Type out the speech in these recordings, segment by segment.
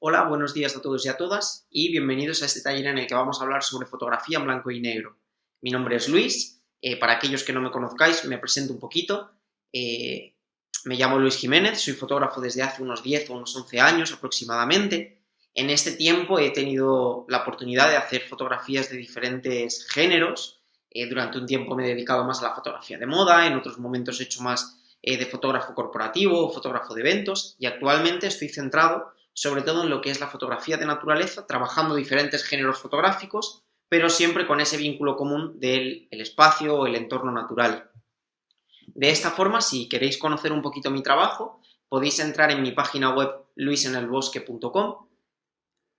Hola, buenos días a todos y a todas y bienvenidos a este taller en el que vamos a hablar sobre fotografía en blanco y negro. Mi nombre es Luis, para aquellos que no me conozcáis me presento un poquito. Me llamo Luis Jiménez, soy fotógrafo desde hace unos 10 o unos 11 años aproximadamente. En este tiempo he tenido la oportunidad de hacer fotografías de diferentes géneros. Durante un tiempo me he dedicado más a la fotografía de moda, en otros momentos he hecho más de fotógrafo corporativo o fotógrafo de eventos y actualmente estoy centrado sobre todo en lo que es la fotografía de naturaleza, trabajando diferentes géneros fotográficos, pero siempre con ese vínculo común del espacio o el entorno natural. De esta forma, si queréis conocer un poquito mi trabajo, podéis entrar en mi página web luisenelbosque.com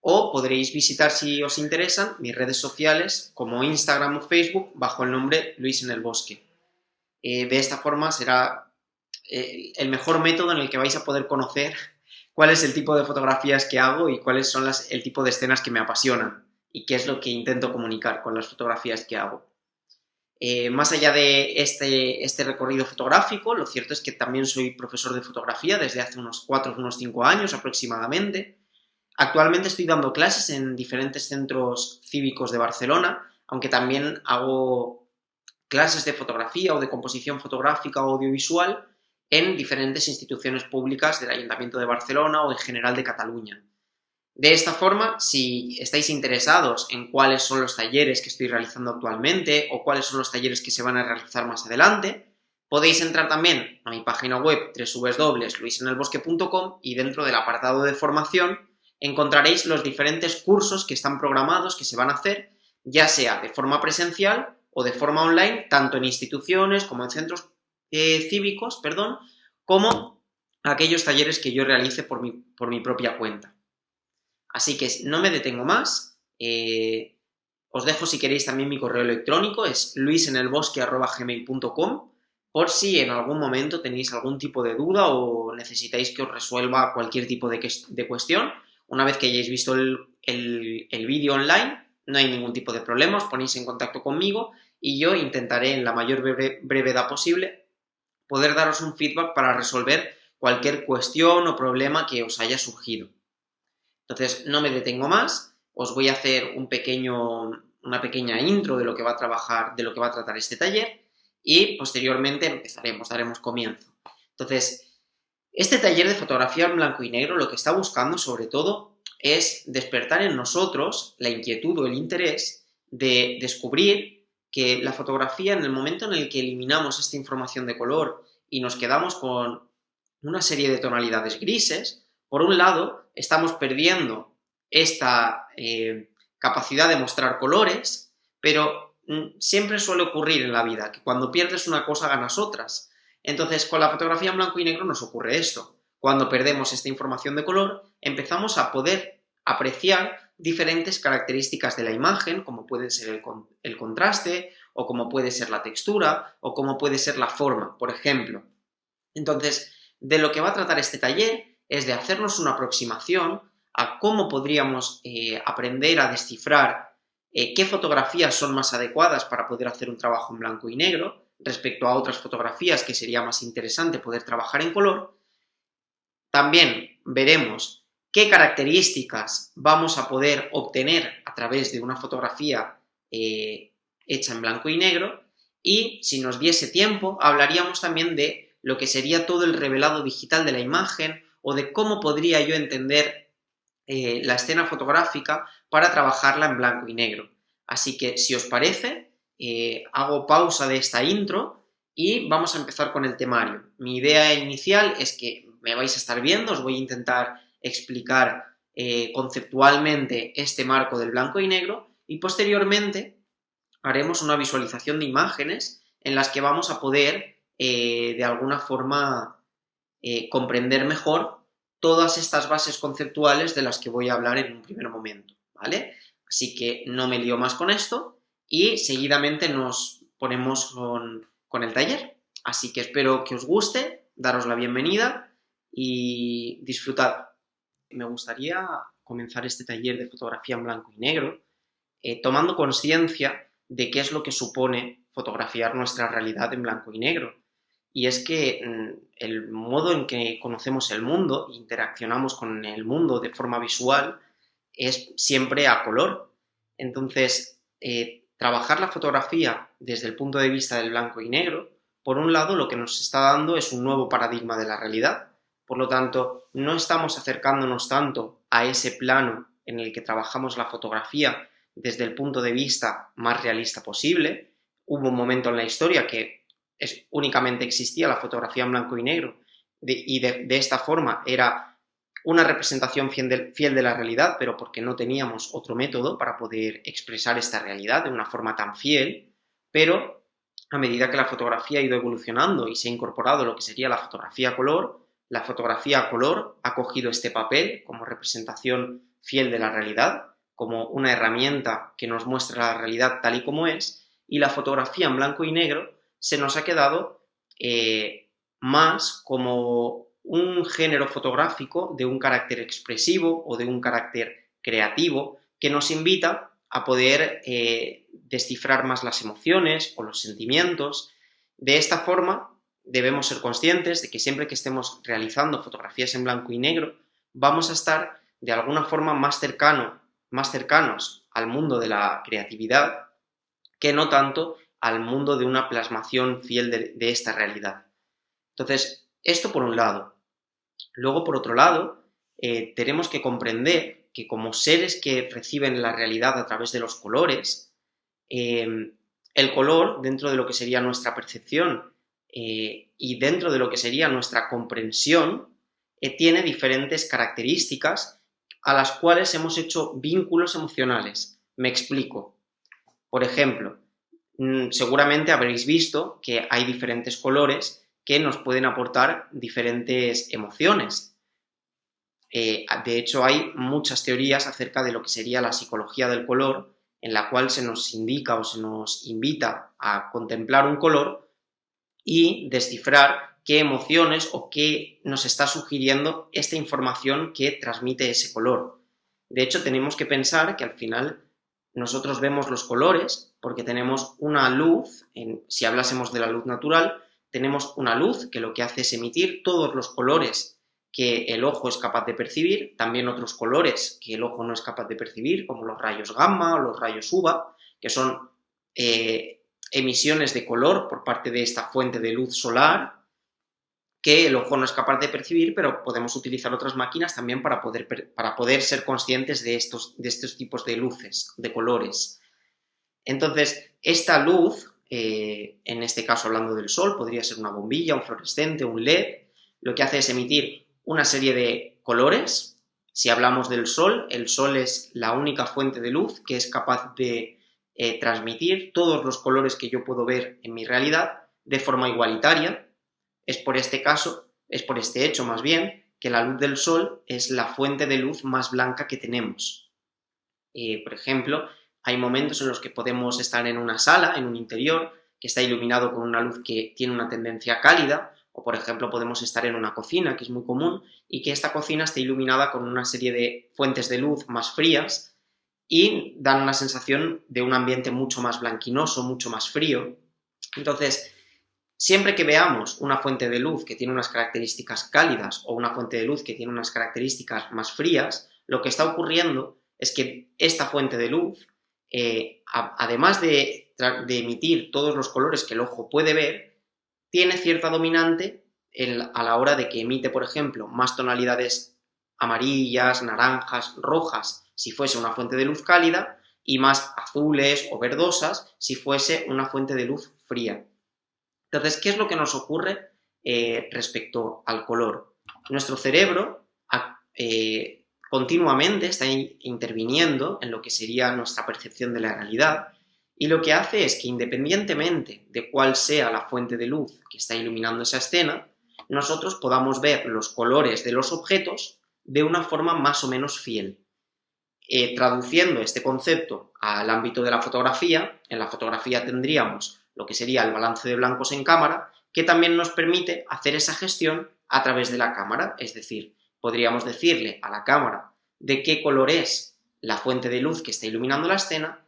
o podréis visitar, si os interesan, mis redes sociales como Instagram o Facebook bajo el nombre Luis en el Bosque. De esta forma será el mejor método en el que vais a poder conocer cuál es el tipo de fotografías que hago y cuáles son el tipo de escenas que me apasionan y qué es lo que intento comunicar con las fotografías que hago. Más allá de este recorrido fotográfico, lo cierto es que también soy profesor de fotografía desde hace unos 4 o unos 5 años aproximadamente. Actualmente estoy dando clases en diferentes centros cívicos de Barcelona, aunque también hago clases de fotografía o de composición fotográfica o audiovisual en diferentes instituciones públicas del Ayuntamiento de Barcelona o en general de Cataluña. De esta forma, si estáis interesados en cuáles son los talleres que estoy realizando actualmente o cuáles son los talleres que se van a realizar más adelante, podéis entrar también a mi página web www.luisenelbosque.com y dentro del apartado de formación encontraréis los diferentes cursos que están programados, que se van a hacer, ya sea de forma presencial o de forma online, tanto en instituciones como en centros cívicos, como aquellos talleres que yo realice por mi propia cuenta. Así que no me detengo más. Os dejo si queréis también mi correo electrónico, es luisenelbosque@gmail.com, por si en algún momento tenéis algún tipo de duda o necesitáis que os resuelva cualquier tipo de cuestión. Una vez que hayáis visto el vídeo online, no hay ningún tipo de problema, os ponéis en contacto conmigo y yo intentaré en la mayor brevedad posible poder daros un feedback para resolver cualquier cuestión o problema que os haya surgido. Entonces, no me detengo más, os voy a hacer una pequeña intro de lo que va a tratar este taller y posteriormente daremos comienzo. Entonces, este taller de fotografía en blanco y negro lo que está buscando sobre todo es despertar en nosotros la inquietud o el interés de descubrir que la fotografía, en el momento en el que eliminamos esta información de color y nos quedamos con una serie de tonalidades grises, por un lado, estamos perdiendo esta capacidad de mostrar colores, pero siempre suele ocurrir en la vida que cuando pierdes una cosa ganas otras. Entonces, con la fotografía en blanco y negro nos ocurre esto. Cuando perdemos esta información de color, empezamos a poder apreciar diferentes características de la imagen, como puede ser el contraste, o como puede ser la textura, o como puede ser la forma, por ejemplo. Entonces, de lo que va a tratar este taller es de hacernos una aproximación a cómo podríamos aprender a descifrar qué fotografías son más adecuadas para poder hacer un trabajo en blanco y negro respecto a otras fotografías que sería más interesante poder trabajar en color. También veremos qué características vamos a poder obtener a través de una fotografía hecha en blanco y negro y, si nos diese tiempo, hablaríamos también de lo que sería todo el revelado digital de la imagen o de cómo podría yo entender la escena fotográfica para trabajarla en blanco y negro. Así que, si os parece, hago pausa de esta intro y vamos a empezar con el temario. Mi idea inicial es que me vais a estar viendo, os voy a intentar explicar conceptualmente este marco del blanco y negro y posteriormente haremos una visualización de imágenes en las que vamos a poder de alguna forma comprender mejor todas estas bases conceptuales de las que voy a hablar en un primer momento, ¿vale? Así que no me lío más con esto y seguidamente nos ponemos con el taller. Así que espero que os guste, daros la bienvenida y disfrutad. Me gustaría comenzar este taller de fotografía en blanco y negro tomando conciencia de qué es lo que supone fotografiar nuestra realidad en blanco y negro. y es que el modo en que conocemos el mundo, interaccionamos con el mundo de forma visual, es siempre a color. Entonces, trabajar la fotografía desde el punto de vista del blanco y negro, por un lado, lo que nos está dando es un nuevo paradigma de la realidad. Por lo tanto, no estamos acercándonos tanto a ese plano en el que trabajamos la fotografía desde el punto de vista más realista posible. Hubo un momento en la historia que únicamente existía la fotografía en blanco y negro y de esta forma era una representación fiel de la realidad, pero porque no teníamos otro método para poder expresar esta realidad de una forma tan fiel, pero a medida que la fotografía ha ido evolucionando y se ha incorporado lo que sería la fotografía a color ha cogido este papel como representación fiel de la realidad, como una herramienta que nos muestra la realidad tal y como es, y la fotografía en blanco y negro se nos ha quedado más como un género fotográfico de un carácter expresivo o de un carácter creativo que nos invita a poder descifrar más las emociones o los sentimientos. De esta forma, debemos ser conscientes de que siempre que estemos realizando fotografías en blanco y negro, vamos a estar de alguna forma más cercanos al mundo de la creatividad que no tanto al mundo de una plasmación fiel de esta realidad. Entonces, esto por un lado. Luego, por otro lado, tenemos que comprender que como seres que reciben la realidad a través de los colores, el color, dentro de lo que sería nuestra percepción y dentro de lo que sería nuestra comprensión, tiene diferentes características a las cuales hemos hecho vínculos emocionales. Me explico. Por ejemplo, seguramente habréis visto que hay diferentes colores que nos pueden aportar diferentes emociones. De hecho, hay muchas teorías acerca de lo que sería la psicología del color, en la cual se nos indica o se nos invita a contemplar un color y descifrar qué emociones o qué nos está sugiriendo esta información que transmite ese color. De hecho, tenemos que pensar que al final nosotros vemos los colores porque tenemos una luz, si hablásemos de la luz natural, tenemos una luz que lo que hace es emitir todos los colores que el ojo es capaz de percibir, también otros colores que el ojo no es capaz de percibir, como los rayos gamma o los rayos UVA, que son emisiones de color por parte de esta fuente de luz solar que el ojo no es capaz de percibir, pero podemos utilizar otras máquinas también para poder ser conscientes de estos tipos de luces, de colores. Entonces, esta luz, en este caso hablando del sol, podría ser una bombilla, un fluorescente, un LED, lo que hace es emitir una serie de colores. Si hablamos del sol, el sol es la única fuente de luz que es capaz de transmitir todos los colores que yo puedo ver en mi realidad de forma igualitaria. Es por este hecho más bien, que la luz del sol es la fuente de luz más blanca que tenemos. Por ejemplo, hay momentos en los que podemos estar en una sala, en un interior, que está iluminado con una luz que tiene una tendencia cálida, o por ejemplo podemos estar en una cocina, que es muy común, y que esta cocina esté iluminada con una serie de fuentes de luz más frías y dan una sensación de un ambiente mucho más blanquinoso, mucho más frío. Entonces, siempre que veamos una fuente de luz que tiene unas características cálidas o una fuente de luz que tiene unas características más frías, lo que está ocurriendo es que esta fuente de luz, además de emitir todos los colores que el ojo puede ver, tiene cierta dominante a la hora de que emite, por ejemplo, más tonalidades amarillas, naranjas, rojas, si fuese una fuente de luz cálida, y más azules o verdosas si fuese una fuente de luz fría. Entonces, ¿qué es lo que nos ocurre respecto al color? Nuestro cerebro continuamente está interviniendo en lo que sería nuestra percepción de la realidad y lo que hace es que independientemente de cuál sea la fuente de luz que está iluminando esa escena, nosotros podamos ver los colores de los objetos de una forma más o menos fiel. Traduciendo este concepto al ámbito de la fotografía, en la fotografía tendríamos lo que sería el balance de blancos en cámara, que también nos permite hacer esa gestión a través de la cámara, es decir, podríamos decirle a la cámara de qué color es la fuente de luz que está iluminando la escena,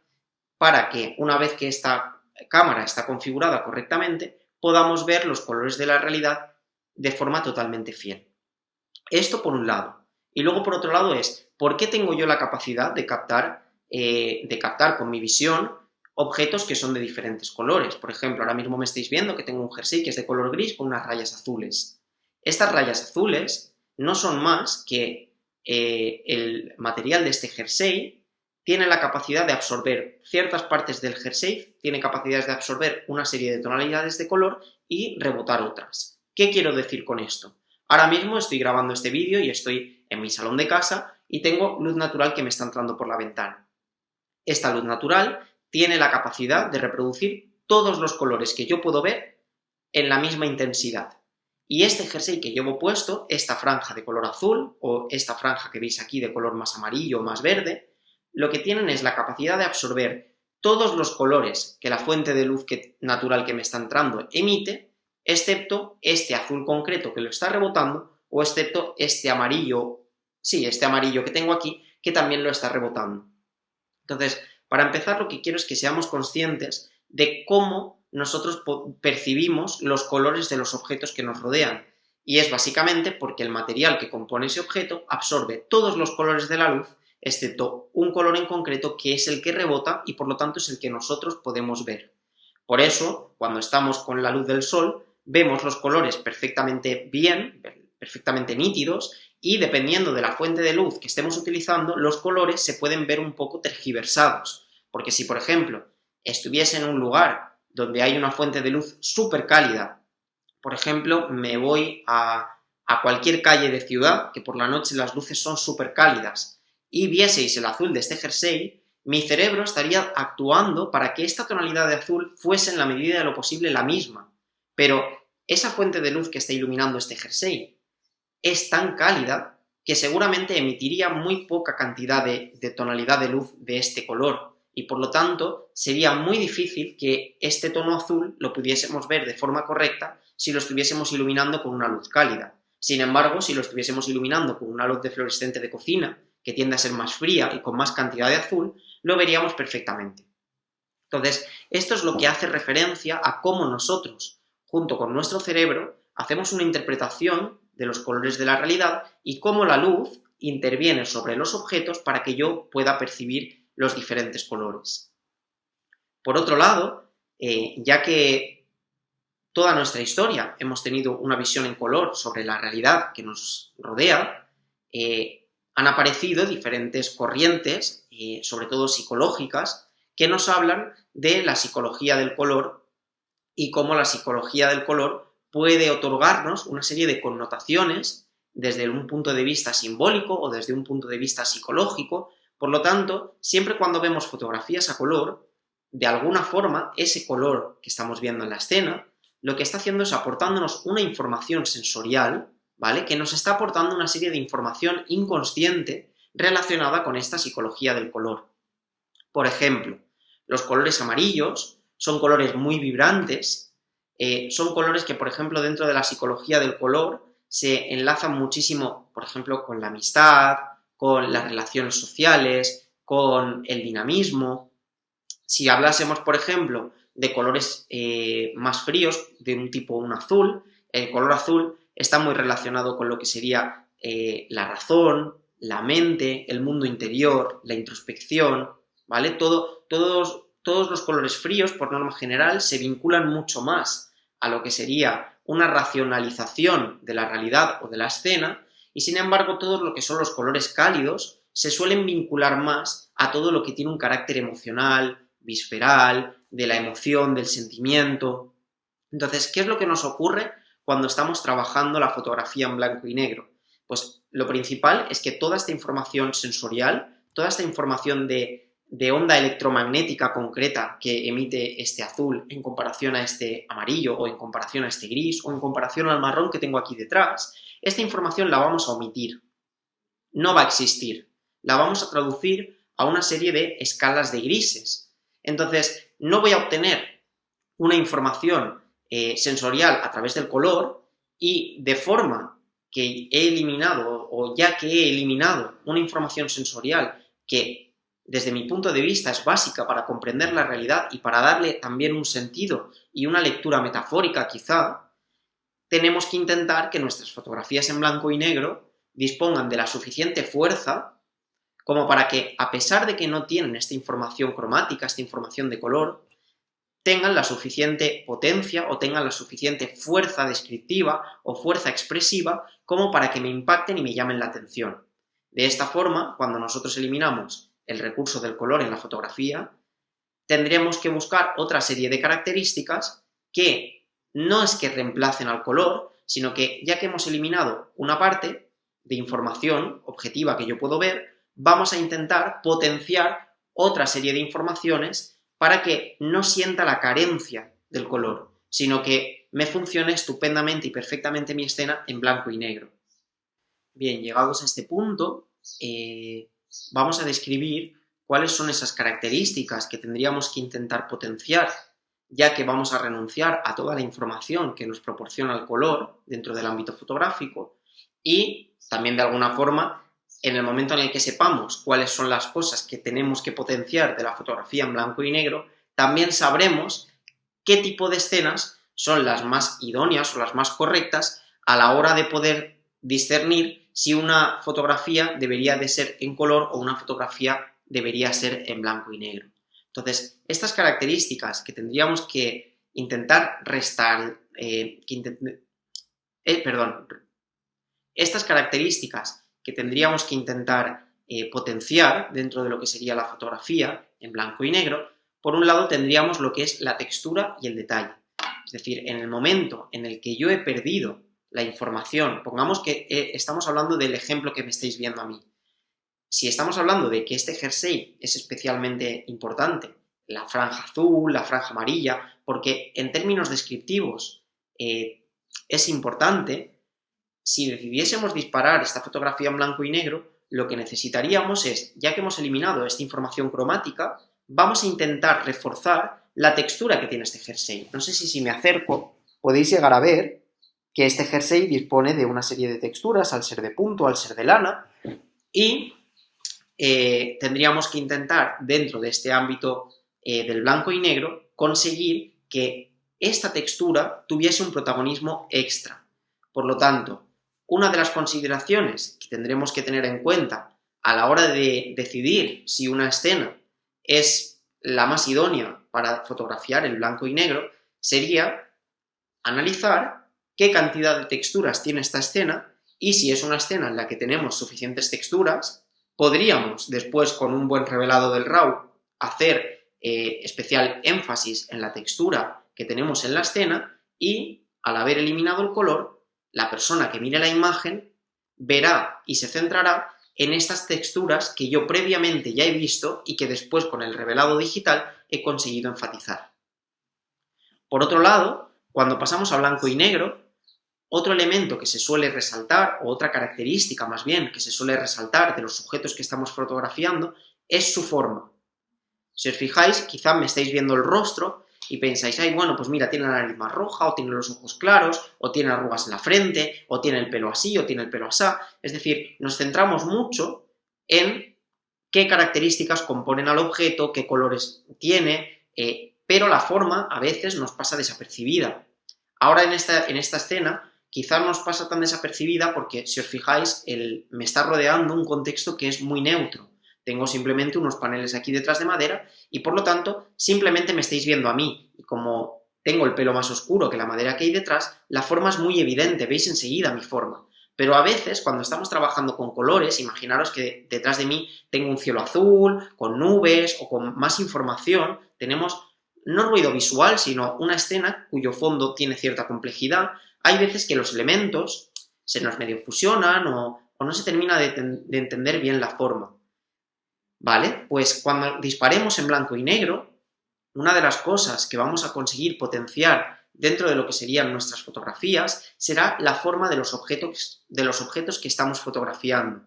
para que una vez que esta cámara está configurada correctamente, podamos ver los colores de la realidad de forma totalmente fiel. Esto por un lado. Y luego por otro lado es, ¿por qué tengo yo la capacidad de captar con mi visión objetos que son de diferentes colores? Por ejemplo, ahora mismo me estáis viendo que tengo un jersey que es de color gris con unas rayas azules. Estas rayas azules no son más que el material de este jersey tiene la capacidad de absorber ciertas partes del jersey, tiene capacidades de absorber una serie de tonalidades de color y rebotar otras. ¿Qué quiero decir con esto? Ahora mismo estoy grabando este vídeo y estoy en mi salón de casa y tengo luz natural que me está entrando por la ventana. Esta luz natural tiene la capacidad de reproducir todos los colores que yo puedo ver en la misma intensidad. Y este jersey que llevo puesto, esta franja de color azul o esta franja que veis aquí de color más amarillo o más verde, lo que tienen es la capacidad de absorber todos los colores que la fuente de luz natural que me está entrando emite, excepto este azul concreto que lo está rebotando o excepto este amarillo, este amarillo que tengo aquí, que también lo está rebotando. Entonces, para empezar, lo que quiero es que seamos conscientes de cómo nosotros percibimos los colores de los objetos que nos rodean. Y es básicamente porque el material que compone ese objeto absorbe todos los colores de la luz, excepto un color en concreto que es el que rebota y por lo tanto es el que nosotros podemos ver. Por eso, cuando estamos con la luz del sol, vemos los colores perfectamente bien, perfectamente nítidos, y dependiendo de la fuente de luz que estemos utilizando, los colores se pueden ver un poco tergiversados. Porque si, por ejemplo, estuviese en un lugar donde hay una fuente de luz súper cálida, por ejemplo, me voy a cualquier calle de ciudad, que por la noche las luces son súper cálidas, y vieseis el azul de este jersey, mi cerebro estaría actuando para que esta tonalidad de azul fuese en la medida de lo posible la misma. Pero esa fuente de luz que está iluminando este jersey es tan cálida que seguramente emitiría muy poca cantidad de tonalidad de luz de este color y por lo tanto sería muy difícil que este tono azul lo pudiésemos ver de forma correcta si lo estuviésemos iluminando con una luz cálida. Sin embargo, si lo estuviésemos iluminando con una luz de fluorescente de cocina, que tiende a ser más fría y con más cantidad de azul, lo veríamos perfectamente. Entonces, esto es lo que hace referencia a cómo nosotros, junto con nuestro cerebro, hacemos una interpretación de los colores de la realidad y cómo la luz interviene sobre los objetos para que yo pueda percibir los diferentes colores. Por otro lado, ya que toda nuestra historia hemos tenido una visión en color sobre la realidad que nos rodea, han aparecido diferentes corrientes, sobre todo psicológicas, que nos hablan de la psicología del color y cómo la psicología del color puede otorgarnos una serie de connotaciones desde un punto de vista simbólico o desde un punto de vista psicológico. Por lo tanto, siempre cuando vemos fotografías a color, de alguna forma, ese color que estamos viendo en la escena, lo que está haciendo es aportándonos una información sensorial, ¿vale? Que nos está aportando una serie de información inconsciente relacionada con esta psicología del color. Por ejemplo, los colores amarillos son colores muy vibrantes, son colores que, por ejemplo, dentro de la psicología del color se enlazan muchísimo, por ejemplo, con la amistad, con las relaciones sociales, con el dinamismo. Si hablásemos, por ejemplo, de colores más fríos, de un tipo un azul, el color azul está muy relacionado con lo que sería la razón, la mente, el mundo interior, la introspección, ¿vale? Todos los colores fríos, por norma general, se vinculan mucho más a lo que sería una racionalización de la realidad o de la escena, y sin embargo todo lo que son los colores cálidos se suelen vincular más a todo lo que tiene un carácter emocional, visceral, de la emoción, del sentimiento. Entonces, ¿qué es lo que nos ocurre cuando estamos trabajando la fotografía en blanco y negro? Pues lo principal es que toda esta información sensorial, toda esta información de onda electromagnética concreta que emite este azul en comparación a este amarillo o en comparación a este gris o en comparación al marrón que tengo aquí detrás, esta información la vamos a omitir. No va a existir. La vamos a traducir a una serie de escalas de grises. Entonces, no voy a obtener una información sensorial a través del color y de forma que he eliminado o ya que he eliminado una información sensorial que desde mi punto de vista es básica para comprender la realidad y para darle también un sentido y una lectura metafórica quizá, tenemos que intentar que nuestras fotografías en blanco y negro dispongan de la suficiente fuerza como para que, a pesar de que no tienen esta información cromática, esta información de color, tengan la suficiente potencia o tengan la suficiente fuerza descriptiva o fuerza expresiva como para que me impacten y me llamen la atención. De esta forma, cuando nosotros eliminamos el recurso del color en la fotografía, tendremos que buscar otra serie de características que no es que reemplacen al color, sino que ya que hemos eliminado una parte de información objetiva que yo puedo ver, vamos a intentar potenciar otra serie de informaciones para que no sienta la carencia del color, sino que me funcione estupendamente y perfectamente mi escena en blanco y negro. Bien, llegados a este punto, vamos a describir cuáles son esas características que tendríamos que intentar potenciar, ya que vamos a renunciar a toda la información que nos proporciona el color dentro del ámbito fotográfico y también de alguna forma, en el momento en el que sepamos cuáles son las cosas que tenemos que potenciar de la fotografía en blanco y negro, también sabremos qué tipo de escenas son las más idóneas o las más correctas a la hora de poder discernir si una fotografía debería de ser en color o una fotografía debería ser en blanco y negro. Entonces, estas características que tendríamos que intentar estas características que tendríamos que intentar potenciar dentro de lo que sería la fotografía en blanco y negro, por un lado tendríamos lo que es la textura y el detalle. Es decir, en el momento en el que yo he perdido la información, pongamos que estamos hablando del ejemplo que me estáis viendo a mí. Si estamos hablando de que este jersey es especialmente importante, la franja azul, la franja amarilla, porque en términos descriptivos es importante, si decidiésemos disparar esta fotografía en blanco y negro, lo que necesitaríamos es, ya que hemos eliminado esta información cromática, vamos a intentar reforzar la textura que tiene este jersey. No sé si me acerco, podéis llegar a ver que este jersey dispone de una serie de texturas, al ser de punto, al ser de lana, y tendríamos que intentar, dentro de este ámbito del blanco y negro, conseguir que esta textura tuviese un protagonismo extra. Por lo tanto, una de las consideraciones que tendremos que tener en cuenta a la hora de decidir si una escena es la más idónea para fotografiar en blanco y negro sería analizar qué cantidad de texturas tiene esta escena y si es una escena en la que tenemos suficientes texturas, podríamos después con un buen revelado del RAW hacer especial énfasis en la textura que tenemos en la escena y al haber eliminado el color, la persona que mire la imagen verá y se centrará en estas texturas que yo previamente ya he visto y que después con el revelado digital he conseguido enfatizar. Por otro lado, cuando pasamos a blanco y negro, otro elemento que se suele resaltar, o otra característica más bien que se suele resaltar de los sujetos que estamos fotografiando, es su forma. Si os fijáis, quizá me estáis viendo el rostro y pensáis, ay, bueno, pues mira, tiene la nariz más roja, o tiene los ojos claros, o tiene arrugas en la frente, o tiene el pelo así, o tiene el pelo asá. Es decir, nos centramos mucho en qué características componen al objeto, qué colores tiene, pero la forma a veces nos pasa desapercibida. Ahora en esta escena quizás nos pasa tan desapercibida porque, si os fijáis, me está rodeando un contexto que es muy neutro. Tengo simplemente unos paneles aquí detrás de madera y, por lo tanto, simplemente me estáis viendo a mí. Y como tengo el pelo más oscuro que la madera que hay detrás, la forma es muy evidente, veis enseguida mi forma. Pero a veces, cuando estamos trabajando con colores, imaginaros que detrás de mí tengo un cielo azul, con nubes o con más información, tenemos no ruido visual, sino una escena cuyo fondo tiene cierta complejidad. Hay veces que los elementos se nos medio fusionan o no se termina de entender bien la forma. ¿Vale? Pues cuando disparemos en blanco y negro, una de las cosas que vamos a conseguir potenciar dentro de lo que serían nuestras fotografías será la forma de los objetos que estamos fotografiando.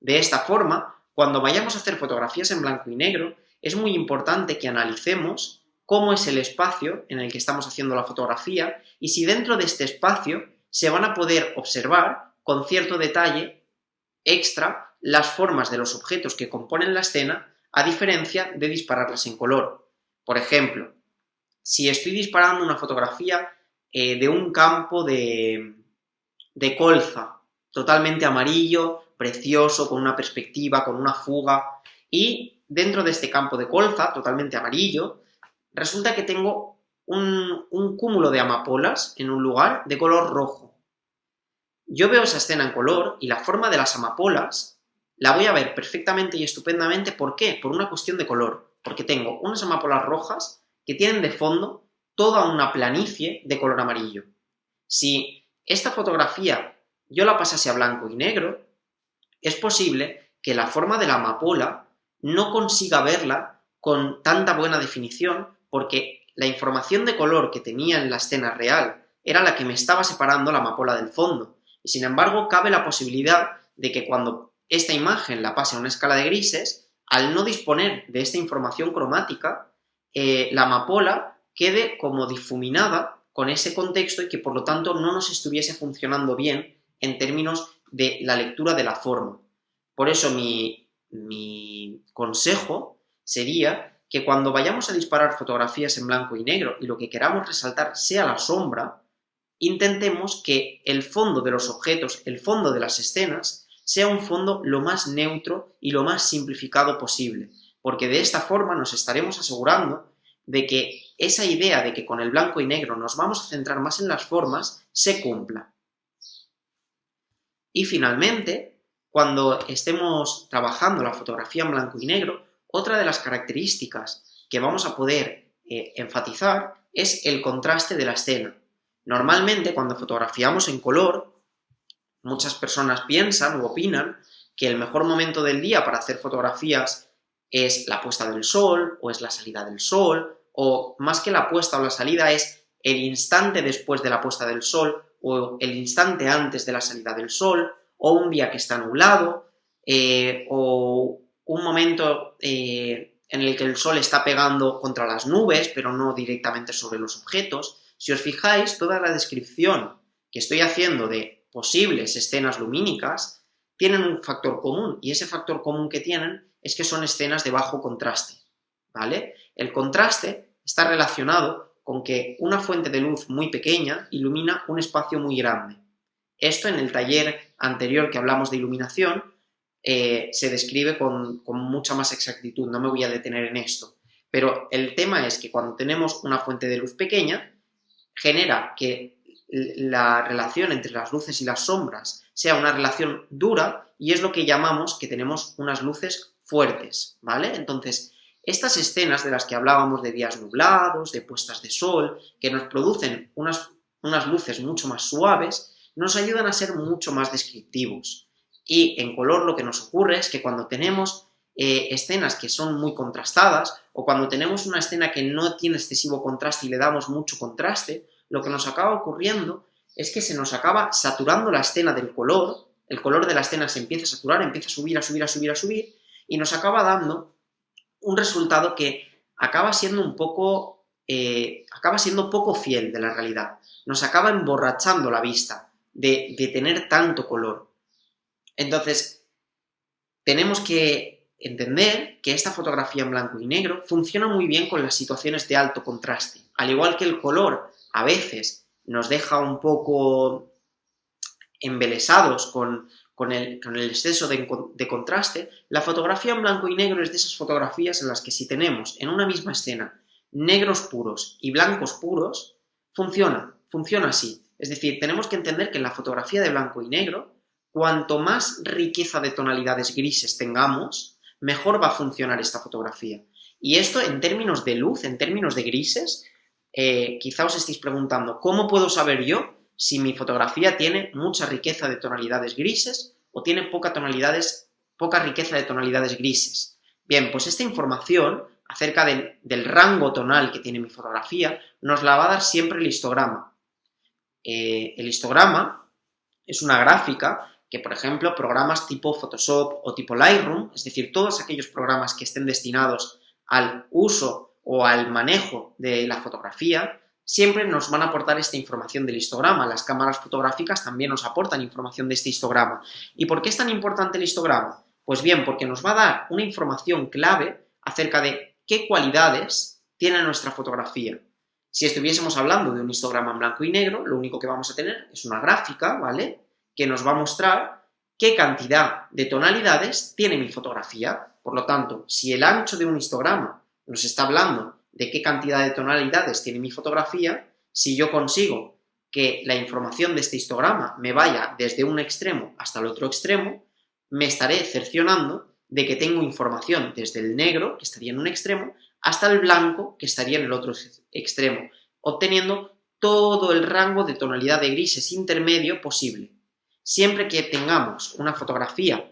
De esta forma, cuando vayamos a hacer fotografías en blanco y negro, es muy importante que analicemos cómo es el espacio en el que estamos haciendo la fotografía y si dentro de este espacio se van a poder observar con cierto detalle extra las formas de los objetos que componen la escena a diferencia de dispararlas en color. Por ejemplo, si estoy disparando una fotografía de un campo de colza, totalmente amarillo, precioso, con una perspectiva, con una fuga, y dentro de este campo de colza, totalmente amarillo, resulta que tengo un cúmulo de amapolas en un lugar de color rojo. Yo veo esa escena en color y la forma de las amapolas la voy a ver perfectamente y estupendamente. ¿Por qué? Por una cuestión de color. Porque tengo unas amapolas rojas que tienen de fondo toda una planicie de color amarillo. Si esta fotografía yo la pasase a blanco y negro, es posible que la forma de la amapola no consiga verla con tanta buena definición, porque la información de color que tenía en la escena real era la que me estaba separando la amapola del fondo. Y sin embargo, cabe la posibilidad de que cuando esta imagen la pase a una escala de grises, al no disponer de esta información cromática, la amapola quede como difuminada con ese contexto y que por lo tanto no nos estuviese funcionando bien en términos de la lectura de la forma. Por eso mi consejo sería que cuando vayamos a disparar fotografías en blanco y negro y lo que queramos resaltar sea la sombra, intentemos que el fondo de los objetos, el fondo de las escenas, sea un fondo lo más neutro y lo más simplificado posible, porque de esta forma nos estaremos asegurando de que esa idea de que con el blanco y negro nos vamos a centrar más en las formas se cumpla. Y finalmente, cuando estemos trabajando la fotografía en blanco y negro, otra de las características que vamos a poder enfatizar es el contraste de la escena. Normalmente, cuando fotografiamos en color, muchas personas piensan u opinan que el mejor momento del día para hacer fotografías es la puesta del sol o es la salida del sol, o más que la puesta o la salida es el instante después de la puesta del sol o el instante antes de la salida del sol, o un día que está nublado, o un momento en el que el sol está pegando contra las nubes, pero no directamente sobre los objetos. Si os fijáis, toda la descripción que estoy haciendo de posibles escenas lumínicas tienen un factor común, y ese factor común que tienen es que son escenas de bajo contraste, ¿vale? El contraste está relacionado con que una fuente de luz muy pequeña ilumina un espacio muy grande. Esto en el taller anterior que hablamos de iluminación se describe con mucha más exactitud, no me voy a detener en esto. Pero el tema es que cuando tenemos una fuente de luz pequeña, genera que la relación entre las luces y las sombras sea una relación dura, y es lo que llamamos que tenemos unas luces fuertes, ¿vale? Entonces, estas escenas de las que hablábamos de días nublados, de puestas de sol, que nos producen unas luces mucho más suaves, nos ayudan a ser mucho más descriptivos. Y en color lo que nos ocurre es que cuando tenemos escenas que son muy contrastadas, o cuando tenemos una escena que no tiene excesivo contraste y le damos mucho contraste, lo que nos acaba ocurriendo es que se nos acaba saturando la escena del color, el color de la escena se empieza a saturar, empieza a subir, a subir, a subir, a subir, y nos acaba dando un resultado que acaba siendo poco fiel de la realidad. Nos acaba emborrachando la vista de tener tanto color. Entonces, tenemos que entender que esta fotografía en blanco y negro funciona muy bien con las situaciones de alto contraste. Al igual que el color a veces nos deja un poco embelesados con el exceso de contraste, la fotografía en blanco y negro es de esas fotografías en las que si tenemos en una misma escena negros puros y blancos puros, funciona así. Es decir, tenemos que entender que en la fotografía de blanco y negro, cuanto más riqueza de tonalidades grises tengamos, mejor va a funcionar esta fotografía. Y esto en términos de luz, en términos de grises, quizá os estéis preguntando, ¿cómo puedo saber yo si mi fotografía tiene mucha riqueza de tonalidades grises o tiene poca riqueza de tonalidades grises? Bien, pues esta información acerca del rango tonal que tiene mi fotografía nos la va a dar siempre el histograma. El histograma es una gráfica que, por ejemplo, programas tipo Photoshop o tipo Lightroom, es decir, todos aquellos programas que estén destinados al uso o al manejo de la fotografía, siempre nos van a aportar esta información del histograma. Las cámaras fotográficas también nos aportan información de este histograma. ¿Y por qué es tan importante el histograma? Pues bien, porque nos va a dar una información clave acerca de qué cualidades tiene nuestra fotografía. Si estuviésemos hablando de un histograma en blanco y negro, lo único que vamos a tener es una gráfica, ¿vale?, que nos va a mostrar qué cantidad de tonalidades tiene mi fotografía. Por lo tanto, si el ancho de un histograma nos está hablando de qué cantidad de tonalidades tiene mi fotografía, si yo consigo que la información de este histograma me vaya desde un extremo hasta el otro extremo, me estaré cerciorando de que tengo información desde el negro, que estaría en un extremo, hasta el blanco, que estaría en el otro extremo, obteniendo todo el rango de tonalidad de grises intermedio posible. Siempre que tengamos una fotografía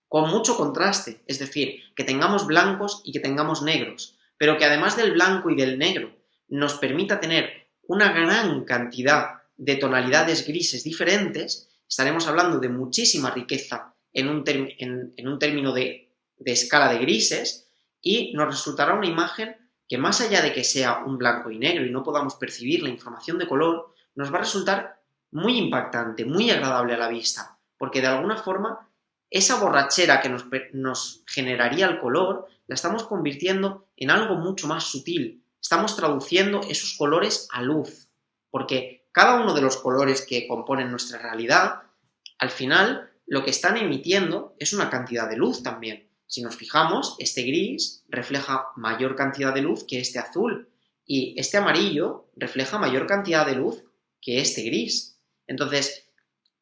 con mucho contraste, es decir, que tengamos blancos y que tengamos negros, pero que además del blanco y del negro nos permita tener una gran cantidad de tonalidades grises diferentes, estaremos hablando de muchísima riqueza en un término de escala de grises, y nos resultará una imagen que, más allá de que sea un blanco y negro y no podamos percibir la información de color, nos va a resultar muy impactante, muy agradable a la vista, porque de alguna forma esa borrachera que nos generaría el color la estamos convirtiendo en algo mucho más sutil. Estamos traduciendo esos colores a luz, porque cada uno de los colores que componen nuestra realidad, al final lo que están emitiendo es una cantidad de luz también. Si nos fijamos, este gris refleja mayor cantidad de luz que este azul, y este amarillo refleja mayor cantidad de luz que este gris. Entonces,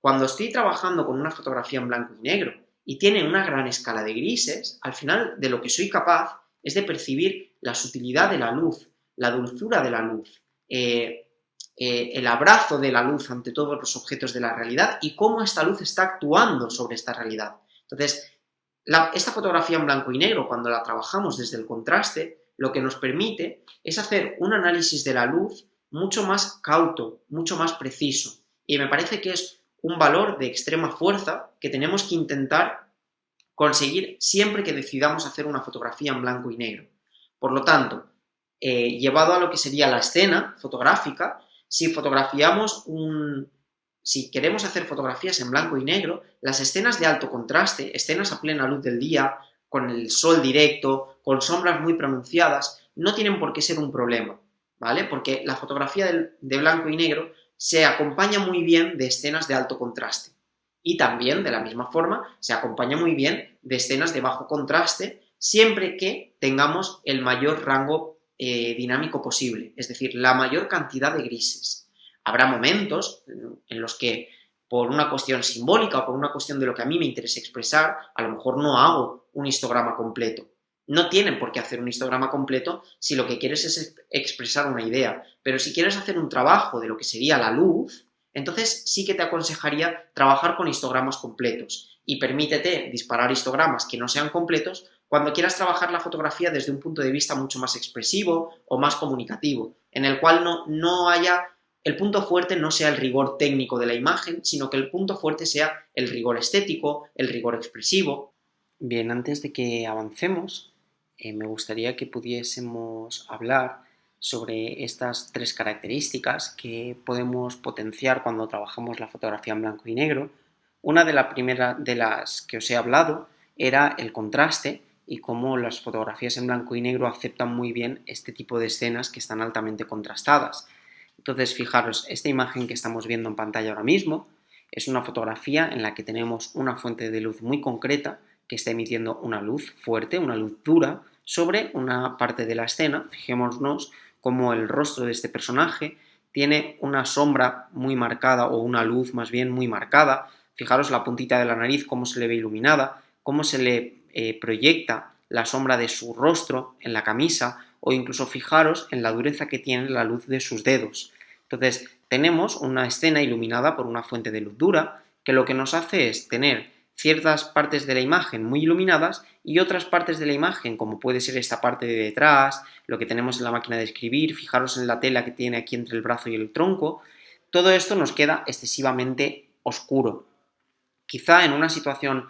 cuando estoy trabajando con una fotografía en blanco y negro y tiene una gran escala de grises, al final de lo que soy capaz es de percibir la sutilidad de la luz, la dulzura de la luz, el abrazo de la luz ante todos los objetos de la realidad y cómo esta luz está actuando sobre esta realidad. Entonces, esta fotografía en blanco y negro, cuando la trabajamos desde el contraste, lo que nos permite es hacer un análisis de la luz mucho más cauto, mucho más preciso. Y me parece que es un valor de extrema fuerza que tenemos que intentar conseguir siempre que decidamos hacer una fotografía en blanco y negro. Por lo tanto, llevado a lo que sería la escena fotográfica, si queremos hacer fotografías en blanco y negro, las escenas de alto contraste, escenas a plena luz del día, con el sol directo, con sombras muy pronunciadas, no tienen por qué ser un problema, ¿vale? Porque la fotografía de blanco y negro se acompaña muy bien de escenas de alto contraste. Y también, de la misma forma, se acompaña muy bien de escenas de bajo contraste, siempre que tengamos el mayor rango dinámico posible, es decir, la mayor cantidad de grises. Habrá momentos en los que, por una cuestión simbólica o por una cuestión de lo que a mí me interesa expresar, a lo mejor no hago un histograma completo. No tienen por qué hacer un histograma completo si lo que quieres es expresar una idea, pero si quieres hacer un trabajo de lo que sería la luz, entonces sí que te aconsejaría trabajar con histogramas completos, y permítete disparar histogramas que no sean completos cuando quieras trabajar la fotografía desde un punto de vista mucho más expresivo o más comunicativo, en el cual el punto fuerte no sea el rigor técnico de la imagen, sino que el punto fuerte sea el rigor estético, el rigor expresivo. Bien, antes de que avancemos, me gustaría que pudiésemos hablar sobre estas tres características que podemos potenciar cuando trabajamos la fotografía en blanco y negro. Una de las que os he hablado era el contraste, y cómo las fotografías en blanco y negro aceptan muy bien este tipo de escenas que están altamente contrastadas. Entonces, fijaros, esta imagen que estamos viendo en pantalla ahora mismo es una fotografía en la que tenemos una fuente de luz muy concreta que está emitiendo una luz fuerte, una luz dura, sobre una parte de la escena. Fijémonos cómo el rostro de este personaje tiene una sombra muy marcada, o una luz más bien muy marcada. Fijaros la puntita de la nariz, cómo se le ve iluminada, cómo se le proyecta la sombra de su rostro en la camisa, o incluso fijaros en la dureza que tiene la luz de sus dedos. Entonces, tenemos una escena iluminada por una fuente de luz dura que lo que nos hace es tener ciertas partes de la imagen muy iluminadas y otras partes de la imagen, como puede ser esta parte de detrás, lo que tenemos en la máquina de escribir, fijaros en la tela que tiene aquí entre el brazo y el tronco, todo esto nos queda excesivamente oscuro. Quizá en una situación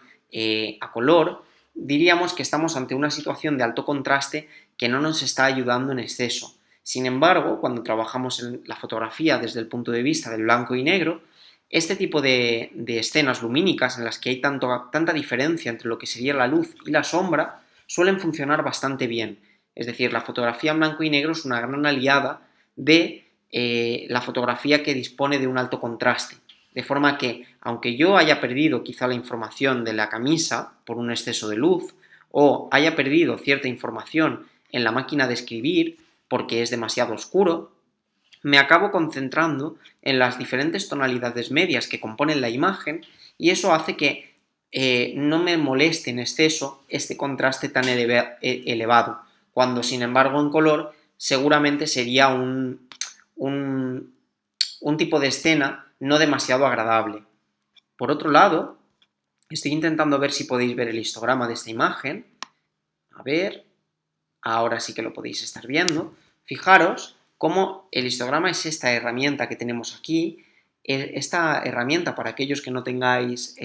a color diríamos que estamos ante una situación de alto contraste que no nos está ayudando en exceso. Sin embargo, cuando trabajamos en la fotografía desde el punto de vista del blanco y negro, este tipo de escenas lumínicas en las que hay tanta diferencia entre lo que sería la luz y la sombra, suelen funcionar bastante bien. Es decir, la fotografía en blanco y negro es una gran aliada de la fotografía que dispone de un alto contraste. De forma que, aunque yo haya perdido quizá la información de la camisa por un exceso de luz, o haya perdido cierta información en la máquina de escribir porque es demasiado oscuro, me acabo concentrando en las diferentes tonalidades medias que componen la imagen y eso hace que no me moleste en exceso este contraste tan elevado, cuando sin embargo en color seguramente sería un tipo de escena no demasiado agradable. Por otro lado, estoy intentando ver si podéis ver el histograma de esta imagen. A ver, ahora sí que lo podéis estar viendo. Fijaros cómo el histograma es esta herramienta que tenemos aquí. Esta herramienta, para aquellos que no tengáis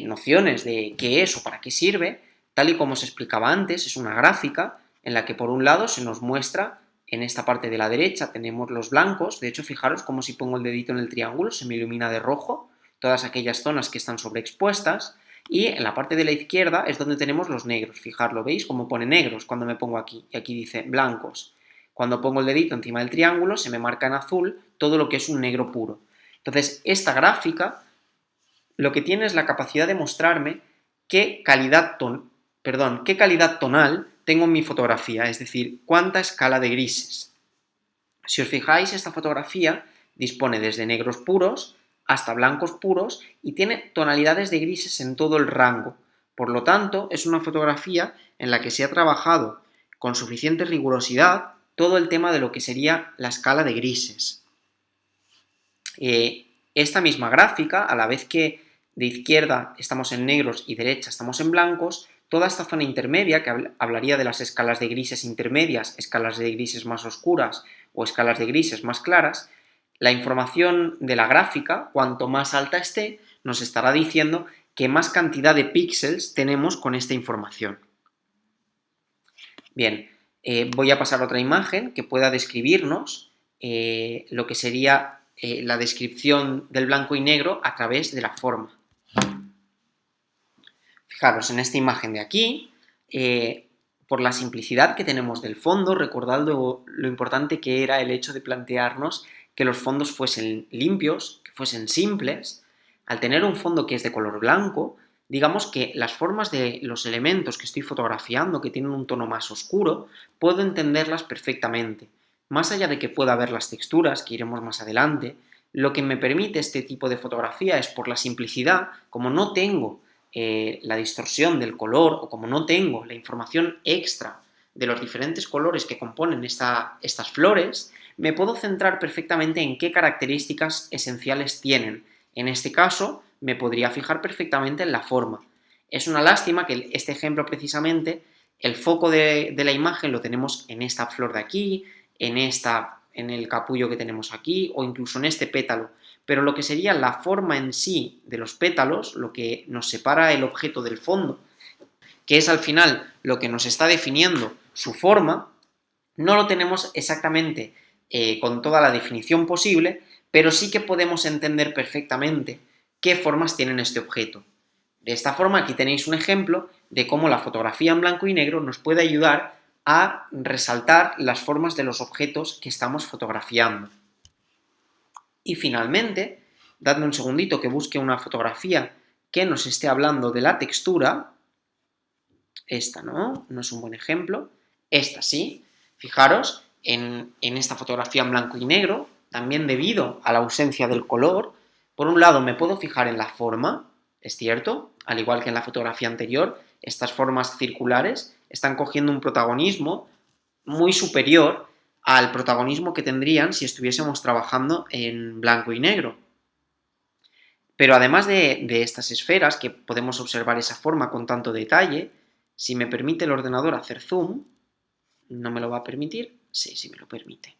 nociones de qué es o para qué sirve, tal y como os explicaba antes, es una gráfica en la que por un lado se nos muestra, en esta parte de la derecha tenemos los blancos. De hecho, fijaros como si pongo el dedito en el triángulo se me ilumina de rojo todas aquellas zonas que están sobreexpuestas, y en la parte de la izquierda es donde tenemos los negros. Fijarlo, ¿veis? Como pone negros cuando me pongo aquí, y aquí dice blancos. Cuando pongo el dedito encima del triángulo se me marca en azul todo lo que es un negro puro. Entonces, esta gráfica lo que tiene es la capacidad de mostrarme qué calidad tonal tengo en mi fotografía, es decir, cuánta escala de grises. Si os fijáis, esta fotografía dispone desde negros puros hasta blancos puros y tiene tonalidades de grises en todo el rango. Por lo tanto, es una fotografía en la que se ha trabajado con suficiente rigurosidad todo el tema de lo que sería la escala de grises. Esta misma gráfica, a la vez que de izquierda estamos en negros y derecha estamos en blancos, toda esta zona intermedia, que hablaría de las escalas de grises intermedias, escalas de grises más oscuras o escalas de grises más claras, la información de la gráfica, cuanto más alta esté, nos estará diciendo que más cantidad de píxeles tenemos con esta información. Bien, voy a pasar a otra imagen que pueda describirnos lo que sería la descripción del blanco y negro a través de la forma. Fijaros, en esta imagen de aquí, por la simplicidad que tenemos del fondo, recordad lo importante que era el hecho de plantearnos que los fondos fuesen limpios, que fuesen simples. Al tener un fondo que es de color blanco, digamos que las formas de los elementos que estoy fotografiando, que tienen un tono más oscuro, puedo entenderlas perfectamente. Más allá de que pueda ver las texturas, que iremos más adelante, lo que me permite este tipo de fotografía es, por la simplicidad, como no tengo la distorsión del color o como no tengo la información extra de los diferentes colores que componen estas flores, me puedo centrar perfectamente en qué características esenciales tienen. En este caso, me podría fijar perfectamente en la forma. Es una lástima que este ejemplo precisamente, el foco de la imagen lo tenemos en esta flor de aquí, en el capullo que tenemos aquí o incluso en este pétalo. Pero lo que sería la forma en sí de los pétalos, lo que nos separa el objeto del fondo, que es al final lo que nos está definiendo su forma, no lo tenemos exactamente con toda la definición posible, pero sí que podemos entender perfectamente qué formas tienen este objeto. De esta forma, aquí tenéis un ejemplo de cómo la fotografía en blanco y negro nos puede ayudar a resaltar las formas de los objetos que estamos fotografiando. Y finalmente, dadme un segundito que busque una fotografía que nos esté hablando de la textura. Esta no es un buen ejemplo. Esta sí. Fijaros, en esta fotografía en blanco y negro, también debido a la ausencia del color, por un lado me puedo fijar en la forma, es cierto, al igual que en la fotografía anterior, estas formas circulares están cogiendo un protagonismo muy superior al protagonismo que tendrían si estuviésemos trabajando en blanco y negro. Pero además de estas esferas, que podemos observar esa forma con tanto detalle, si me permite el ordenador hacer zoom, ¿no me lo va a permitir? Sí me lo permite.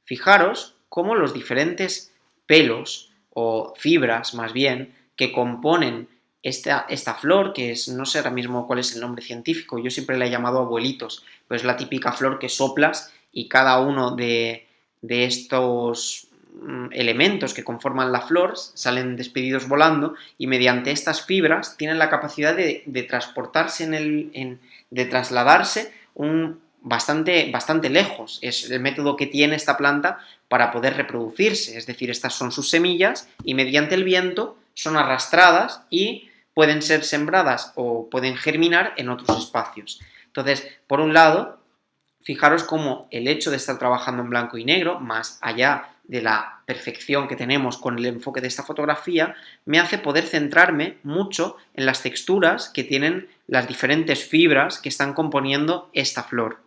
Fijaros cómo los diferentes pelos, o fibras más bien, que componen esta flor, que es, no sé ahora mismo cuál es el nombre científico, yo siempre la he llamado abuelitos, pero es la típica flor que soplas y cada uno de estos elementos que conforman la flor salen despedidos volando y mediante estas fibras tienen la capacidad de transportarse de trasladarse bastante lejos. Es el método que tiene esta planta para poder reproducirse, es decir, estas son sus semillas y mediante el viento son arrastradas y pueden ser sembradas o pueden germinar en otros espacios. Entonces, por un lado, fijaros cómo el hecho de estar trabajando en blanco y negro, más allá de la perfección que tenemos con el enfoque de esta fotografía, me hace poder centrarme mucho en las texturas que tienen las diferentes fibras que están componiendo esta flor.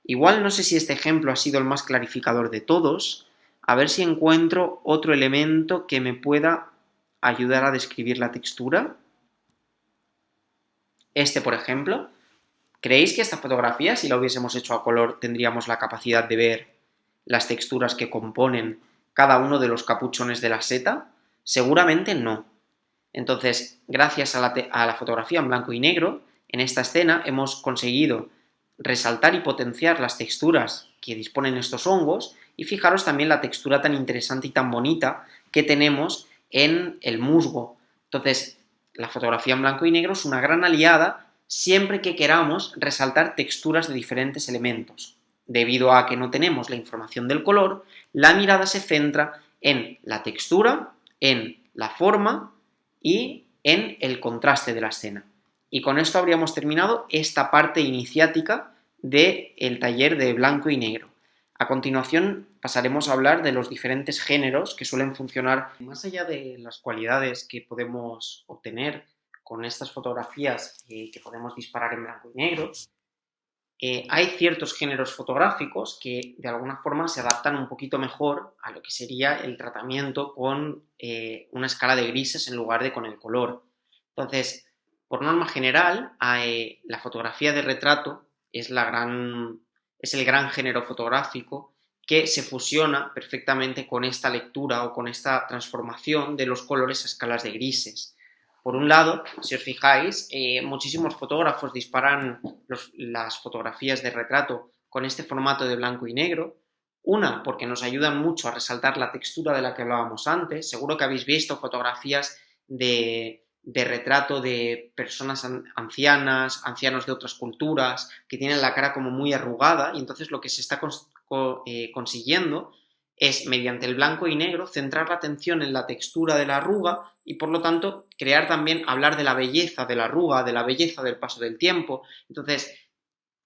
Igual no sé si este ejemplo ha sido el más clarificador de todos, a ver si encuentro otro elemento que me pueda ayudar a describir la textura. Este, por ejemplo. ¿Creéis que esta fotografía, si la hubiésemos hecho a color, tendríamos la capacidad de ver las texturas que componen cada uno de los capuchones de la seta? Seguramente no. Entonces, gracias a la fotografía en blanco y negro, en esta escena hemos conseguido resaltar y potenciar las texturas que disponen estos hongos y fijaros también la textura tan interesante y tan bonita que tenemos en el musgo. Entonces, la fotografía en blanco y negro es una gran aliada siempre que queramos resaltar texturas de diferentes elementos. Debido a que no tenemos la información del color, la mirada se centra en la textura, en la forma y en el contraste de la escena. Y con esto habríamos terminado esta parte iniciática del taller de blanco y negro. A continuación pasaremos a hablar de los diferentes géneros que suelen funcionar. Más allá de las cualidades que podemos obtener con estas fotografías que podemos disparar en blanco y negro, hay ciertos géneros fotográficos que de alguna forma se adaptan un poquito mejor a lo que sería el tratamiento con una escala de grises en lugar de con el color. Entonces, por norma general, la fotografía de retrato es el gran género fotográfico que se fusiona perfectamente con esta lectura o con esta transformación de los colores a escalas de grises. Por un lado, si os fijáis, muchísimos fotógrafos disparan las fotografías de retrato con este formato de blanco y negro. Una, porque nos ayudan mucho a resaltar la textura de la que hablábamos antes. Seguro que habéis visto fotografías de retrato de personas ancianas, ancianos de otras culturas, que tienen la cara como muy arrugada y entonces lo que se está consiguiendo es, mediante el blanco y negro, centrar la atención en la textura de la arruga y, por lo tanto, hablar de la belleza de la arruga, de la belleza del paso del tiempo. Entonces,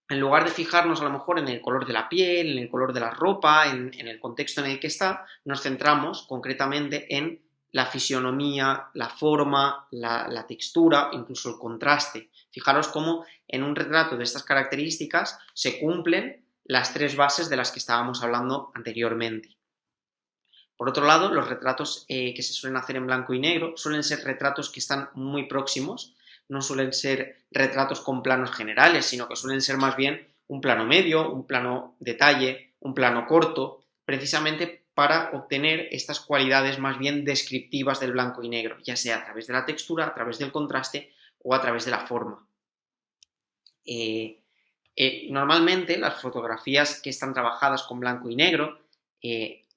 en lugar de fijarnos a lo mejor en el color de la piel, en el color de la ropa, en el contexto en el que está, nos centramos concretamente en la fisionomía, la forma, la textura, incluso el contraste. Fijaros cómo en un retrato de estas características se cumplen las tres bases de las que estábamos hablando anteriormente. Por otro lado, los retratos que se suelen hacer en blanco y negro suelen ser retratos que están muy próximos, no suelen ser retratos con planos generales, sino que suelen ser más bien un plano medio, un plano detalle, un plano corto, precisamente para obtener estas cualidades más bien descriptivas del blanco y negro, ya sea a través de la textura, a través del contraste o a través de la forma. Normalmente las fotografías que están trabajadas con blanco y negro,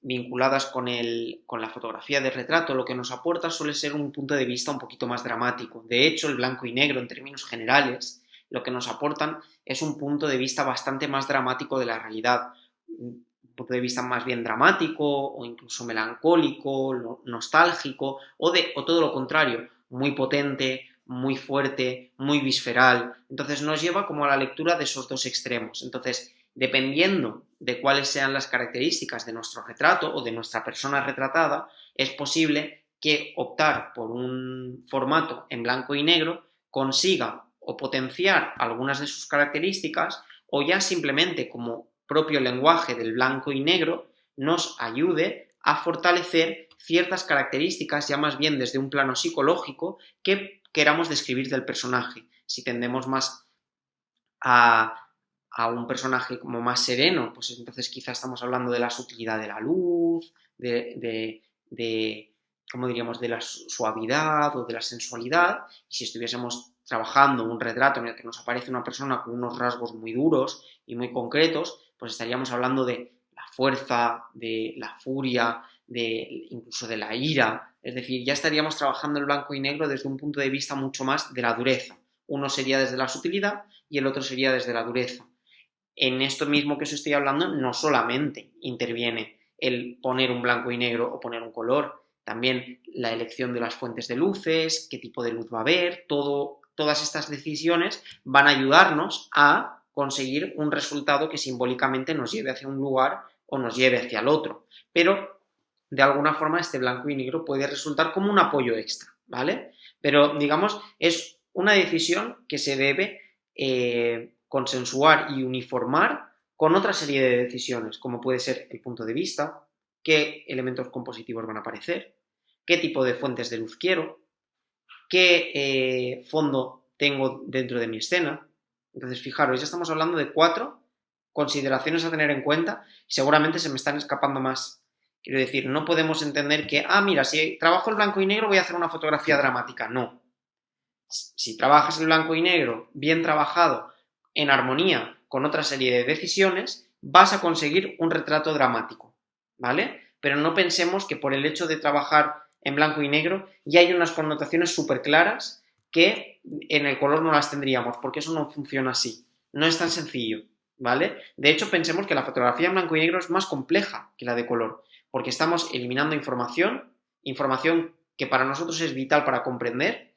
vinculadas con la fotografía de retrato, lo que nos aporta suele ser un punto de vista un poquito más dramático. De hecho, el blanco y negro, en términos generales, lo que nos aportan es un punto de vista bastante más dramático de la realidad. Un punto de vista más bien dramático o incluso melancólico, nostálgico o todo lo contrario, muy potente, muy fuerte, muy visceral. Entonces nos lleva como a la lectura de esos dos extremos. Entonces, dependiendo de cuáles sean las características de nuestro retrato o de nuestra persona retratada, es posible que optar por un formato en blanco y negro consiga o potenciar algunas de sus características o ya simplemente como propio lenguaje del blanco y negro nos ayude a fortalecer ciertas características ya más bien desde un plano psicológico que queramos describir del personaje. Si tendemos más a un personaje como más sereno, pues entonces quizás estamos hablando de la sutilidad de la luz, ¿cómo diríamos?, de la suavidad o de la sensualidad. Y si estuviésemos trabajando un retrato en el que nos aparece una persona con unos rasgos muy duros y muy concretos, pues estaríamos hablando de la fuerza, de la furia, incluso de la ira. Es decir, ya estaríamos trabajando el blanco y negro desde un punto de vista mucho más de la dureza. Uno sería desde la sutilidad y el otro sería desde la dureza. En esto mismo que os estoy hablando, no solamente interviene el poner un blanco y negro o poner un color, también la elección de las fuentes de luces, qué tipo de luz va a haber, todas estas decisiones van a ayudarnos a conseguir un resultado que simbólicamente nos lleve hacia un lugar o nos lleve hacia el otro. Pero, de alguna forma, este blanco y negro puede resultar como un apoyo extra, ¿vale? Pero, digamos, es una decisión que se debe consensuar y uniformar con otra serie de decisiones, como puede ser el punto de vista, qué elementos compositivos van a aparecer, qué tipo de fuentes de luz quiero, qué fondo tengo dentro de mi escena. Entonces, fijaros, ya estamos hablando de 4 consideraciones a tener en cuenta y seguramente se me están escapando más. Quiero decir, no podemos entender que, mira, si trabajo el blanco y negro voy a hacer una fotografía dramática. No. Si trabajas el blanco y negro bien trabajado, en armonía con otra serie de decisiones, vas a conseguir un retrato dramático, ¿vale? Pero no pensemos que por el hecho de trabajar en blanco y negro ya hay unas connotaciones súper claras que en el color no las tendríamos, porque eso no funciona así. No es tan sencillo, ¿vale? De hecho, pensemos que la fotografía en blanco y negro es más compleja que la de color, porque estamos eliminando información que para nosotros es vital para comprender,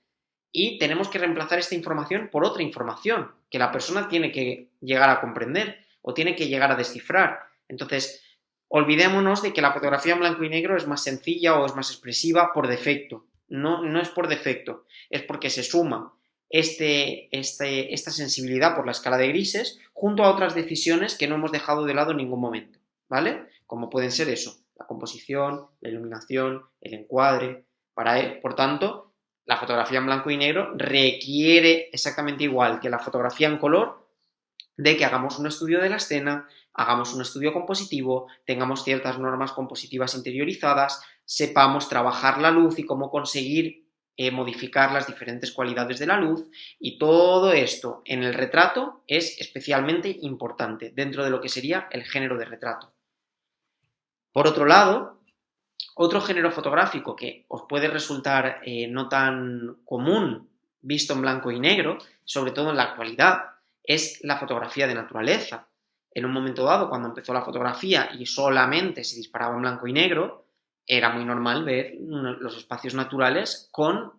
y tenemos que reemplazar esta información por otra información que la persona tiene que llegar a comprender o tiene que llegar a descifrar. Entonces, olvidémonos de que la fotografía en blanco y negro es más sencilla o es más expresiva por defecto. No es por defecto, es porque se suma esta sensibilidad por la escala de grises junto a otras decisiones que no hemos dejado de lado en ningún momento, ¿vale? Como pueden ser eso, la composición, la iluminación, el encuadre. Por tanto, la fotografía en blanco y negro requiere exactamente igual que la fotografía en color de que hagamos un estudio de la escena, hagamos un estudio compositivo, tengamos ciertas normas compositivas interiorizadas, sepamos trabajar la luz y cómo conseguir modificar las diferentes cualidades de la luz, y todo esto en el retrato es especialmente importante dentro de lo que sería el género de retrato. Por otro lado, otro género fotográfico que os puede resultar no tan común visto en blanco y negro, sobre todo en la actualidad, es la fotografía de naturaleza. En un momento dado, cuando empezó la fotografía y solamente se disparaba en blanco y negro, era muy normal ver los espacios naturales con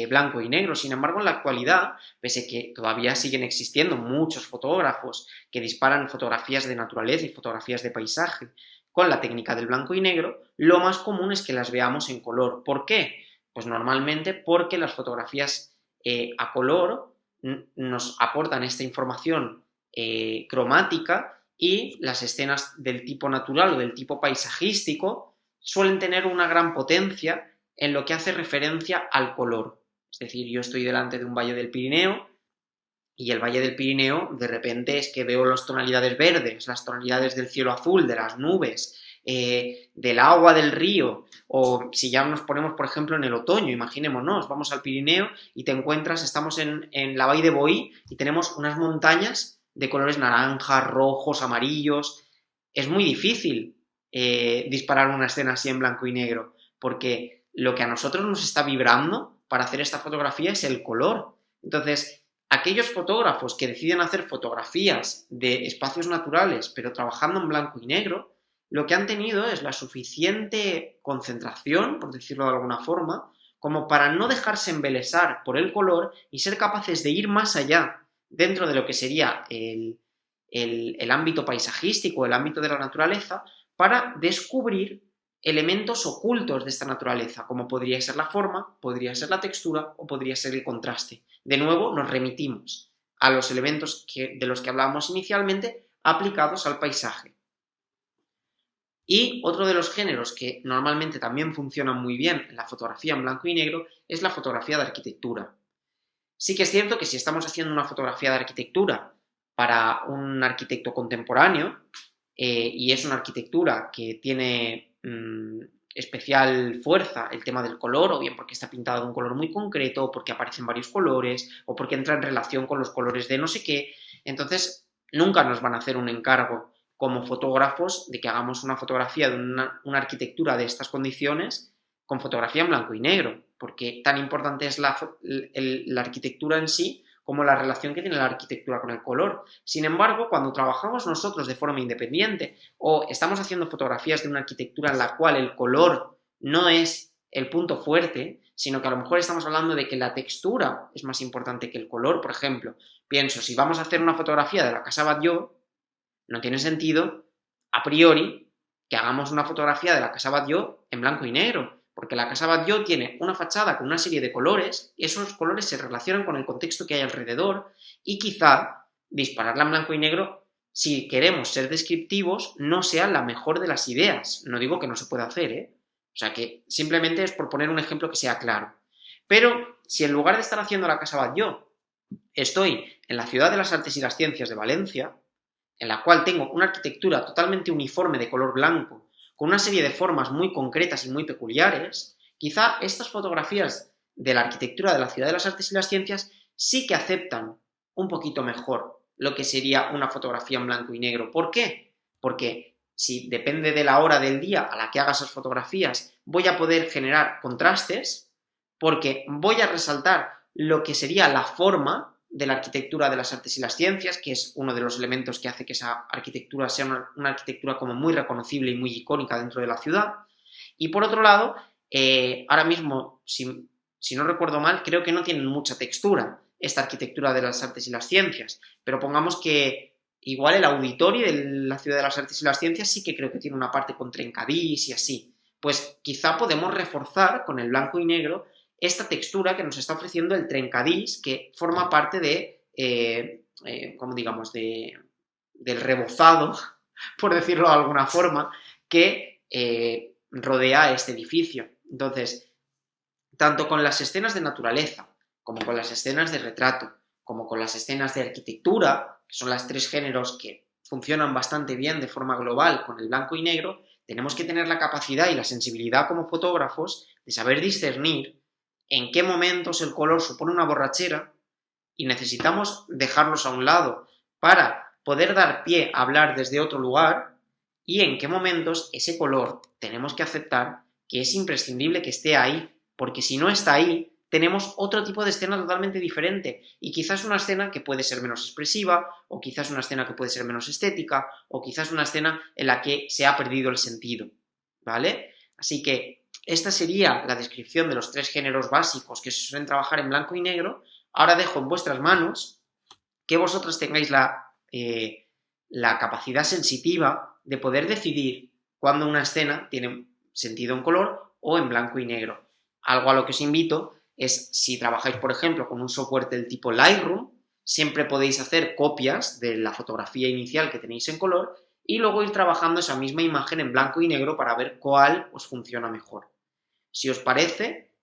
blanco y negro. Sin embargo, en la actualidad, pese a que todavía siguen existiendo muchos fotógrafos que disparan fotografías de naturaleza y fotografías de paisaje con la técnica del blanco y negro, lo más común es que las veamos en color. ¿Por qué? Pues normalmente porque las fotografías a color nos aportan esta información cromática, y las escenas del tipo natural o del tipo paisajístico suelen tener una gran potencia en lo que hace referencia al color. Es decir, yo estoy delante de un valle del Pirineo y el valle del Pirineo de repente es que veo las tonalidades verdes, las tonalidades del cielo azul, de las nubes, del agua del río, o si ya nos ponemos por ejemplo en el otoño, imaginémonos, vamos al Pirineo y te encuentras, estamos en la Vall de Boí y tenemos unas montañas de colores naranjas, rojos, amarillos. Es muy difícil disparar una escena así en blanco y negro, porque lo que a nosotros nos está vibrando para hacer esta fotografía es el color. Entonces, aquellos fotógrafos que deciden hacer fotografías de espacios naturales, pero trabajando en blanco y negro, lo que han tenido es la suficiente concentración, por decirlo de alguna forma, como para no dejarse embelesar por el color y ser capaces de ir más allá dentro de lo que sería el ámbito paisajístico, el ámbito de la naturaleza, para descubrir elementos ocultos de esta naturaleza, como podría ser la forma, podría ser la textura o podría ser el contraste. De nuevo, nos remitimos a los elementos de los que hablábamos inicialmente aplicados al paisaje. Y otro de los géneros que normalmente también funcionan muy bien en la fotografía en blanco y negro es la fotografía de arquitectura. Sí que es cierto que si estamos haciendo una fotografía de arquitectura para un arquitecto contemporáneo, y es una arquitectura que tiene especial fuerza el tema del color, o bien porque está pintado de un color muy concreto, o porque aparecen varios colores, o porque entra en relación con los colores de no sé qué, entonces nunca nos van a hacer un encargo como fotógrafos de que hagamos una fotografía de una arquitectura de estas condiciones con fotografía en blanco y negro, porque tan importante es la arquitectura en sí como la relación que tiene la arquitectura con el color. Sin embargo, cuando trabajamos nosotros de forma independiente o estamos haciendo fotografías de una arquitectura en la cual el color no es el punto fuerte, sino que a lo mejor estamos hablando de que la textura es más importante que el color, por ejemplo, pienso, si vamos a hacer una fotografía de la Casa Batlló, no tiene sentido, a priori, que hagamos una fotografía de la Casa Batlló en blanco y negro, porque la Casa Batlló tiene una fachada con una serie de colores, y esos colores se relacionan con el contexto que hay alrededor, y quizá dispararla en blanco y negro, si queremos ser descriptivos, no sea la mejor de las ideas. No digo que no se pueda hacer, ¿eh? O sea que simplemente es por poner un ejemplo que sea claro. Pero si en lugar de estar haciendo la Casa Batlló, estoy en la Ciudad de las Artes y las Ciencias de Valencia, en la cual tengo una arquitectura totalmente uniforme de color blanco, con una serie de formas muy concretas y muy peculiares, quizá estas fotografías de la arquitectura de la Ciudad de las Artes y las Ciencias sí que aceptan un poquito mejor lo que sería una fotografía en blanco y negro. ¿Por qué? Porque si depende de la hora del día a la que haga esas fotografías, voy a poder generar contrastes, porque voy a resaltar lo que sería la forma de la arquitectura de las artes y las ciencias, que es uno de los elementos que hace que esa arquitectura sea una arquitectura como muy reconocible y muy icónica dentro de la ciudad. Y por otro lado, ahora mismo, si no recuerdo mal, creo que no tienen mucha textura esta arquitectura de las artes y las ciencias, pero pongamos que igual el auditorio de la Ciudad de las Artes y las Ciencias sí que creo que tiene una parte con trencadís y así. Pues quizá podemos reforzar con el blanco y negro esta textura que nos está ofreciendo el trencadís, que forma parte de, como digamos, del rebozado, por decirlo de alguna forma, que rodea este edificio. Entonces, tanto con las escenas de naturaleza, como con las escenas de retrato, como con las escenas de arquitectura, que son los tres géneros que funcionan bastante bien de forma global con el blanco y negro, tenemos que tener la capacidad y la sensibilidad como fotógrafos de saber discernir en qué momentos el color supone una borrachera y necesitamos dejarlos a un lado para poder dar pie a hablar desde otro lugar y en qué momentos ese color tenemos que aceptar que es imprescindible que esté ahí, porque si no está ahí, tenemos otro tipo de escena totalmente diferente y quizás una escena que puede ser menos expresiva o quizás una escena que puede ser menos estética o quizás una escena en la que se ha perdido el sentido, ¿vale? Así que esta sería la descripción de los tres géneros básicos que se suelen trabajar en blanco y negro. Ahora dejo en vuestras manos que vosotros tengáis la capacidad sensitiva de poder decidir cuándo una escena tiene sentido en color o en blanco y negro. Algo a lo que os invito es, si trabajáis, por ejemplo, con un software del tipo Lightroom, siempre podéis hacer copias de la fotografía inicial que tenéis en color y luego ir trabajando esa misma imagen en blanco y negro para ver cuál os funciona mejor. Si os parece,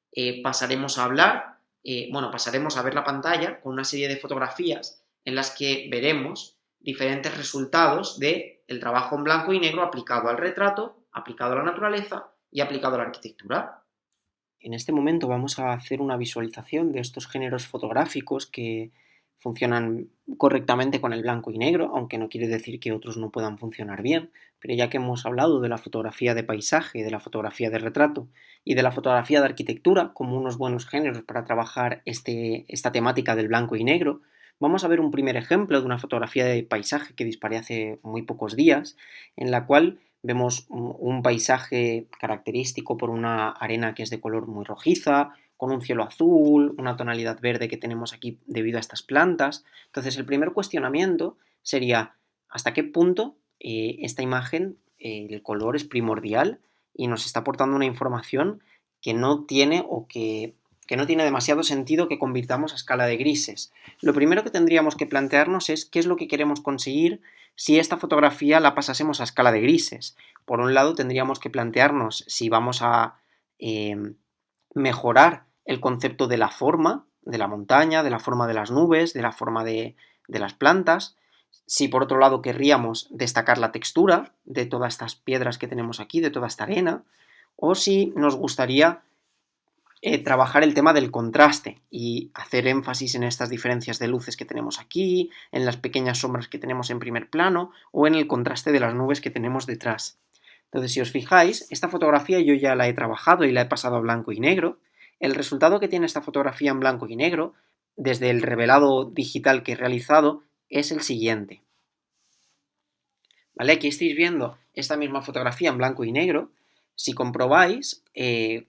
pasaremos a ver la pantalla con una serie de fotografías en las que veremos diferentes resultados del trabajo en blanco y negro aplicado al retrato, aplicado a la naturaleza y aplicado a la arquitectura. En este momento vamos a hacer una visualización de estos géneros fotográficos que funcionan correctamente con el blanco y negro, aunque no quiere decir que otros no puedan funcionar bien, pero ya que hemos hablado de la fotografía de paisaje, de la fotografía de retrato y de la fotografía de arquitectura como unos buenos géneros para trabajar esta temática del blanco y negro, vamos a ver un primer ejemplo de una fotografía de paisaje que disparé hace muy pocos días, en la cual vemos un paisaje característico por una arena que es de color muy rojiza, con un cielo azul, una tonalidad verde que tenemos aquí debido a estas plantas. Entonces, el primer cuestionamiento sería ¿hasta qué punto esta imagen, el color es primordial y nos está aportando una información que no tiene que no tiene demasiado sentido que convirtamos a escala de grises? Lo primero que tendríamos que plantearnos es qué es lo que queremos conseguir si esta fotografía la pasásemos a escala de grises. Por un lado, tendríamos que plantearnos si vamos a mejorar el concepto de la forma de la montaña, de la forma de las nubes, de la forma de las plantas. Si por otro lado querríamos destacar la textura de todas estas piedras que tenemos aquí, de toda esta arena, o si nos gustaría trabajar el tema del contraste y hacer énfasis en estas diferencias de luces que tenemos aquí, en las pequeñas sombras que tenemos en primer plano o en el contraste de las nubes que tenemos detrás. Entonces, si os fijáis, esta fotografía yo ya la he trabajado y la he pasado a blanco y negro. El resultado que tiene esta fotografía en blanco y negro, desde el revelado digital que he realizado, es el siguiente. ¿Vale? Aquí estáis viendo esta misma fotografía en blanco y negro. Si comprobáis,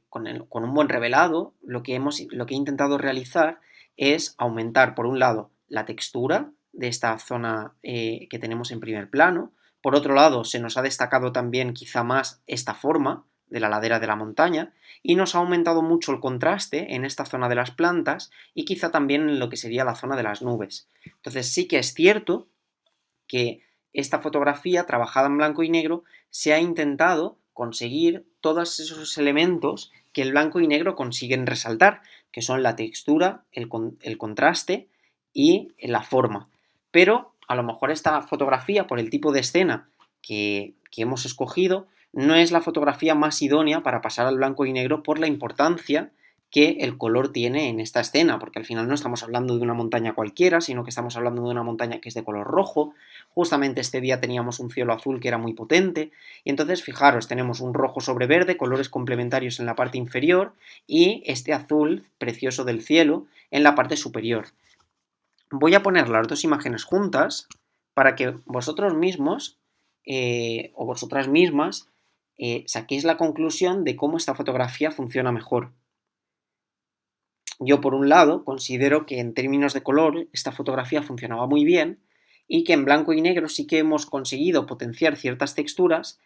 con un buen revelado, lo que he intentado realizar es aumentar, por un lado, la textura de esta zona que tenemos en primer plano. Por otro lado, se nos ha destacado también quizá más esta forma de la ladera de la montaña y nos ha aumentado mucho el contraste en esta zona de las plantas y quizá también en lo que sería la zona de las nubes. Entonces sí que es cierto que esta fotografía trabajada en blanco y negro se ha intentado conseguir todos esos elementos que el blanco y negro consiguen resaltar, que son la textura, el contraste y la forma. Pero a lo mejor esta fotografía, por el tipo de escena que hemos escogido, no es la fotografía más idónea para pasar al blanco y negro por la importancia que el color tiene en esta escena, porque al final no estamos hablando de una montaña cualquiera, sino que estamos hablando de una montaña que es de color rojo. Justamente este día teníamos un cielo azul que era muy potente, y entonces fijaros, tenemos un rojo sobre verde, colores complementarios en la parte inferior, y este azul precioso del cielo en la parte superior. Voy a poner las dos imágenes juntas para que vosotros mismos o vosotras mismas saquéis la conclusión de cómo esta fotografía funciona mejor. Yo, por un lado, considero que en términos de color esta fotografía funcionaba muy bien y que en blanco y negro sí que hemos conseguido potenciar ciertas texturas,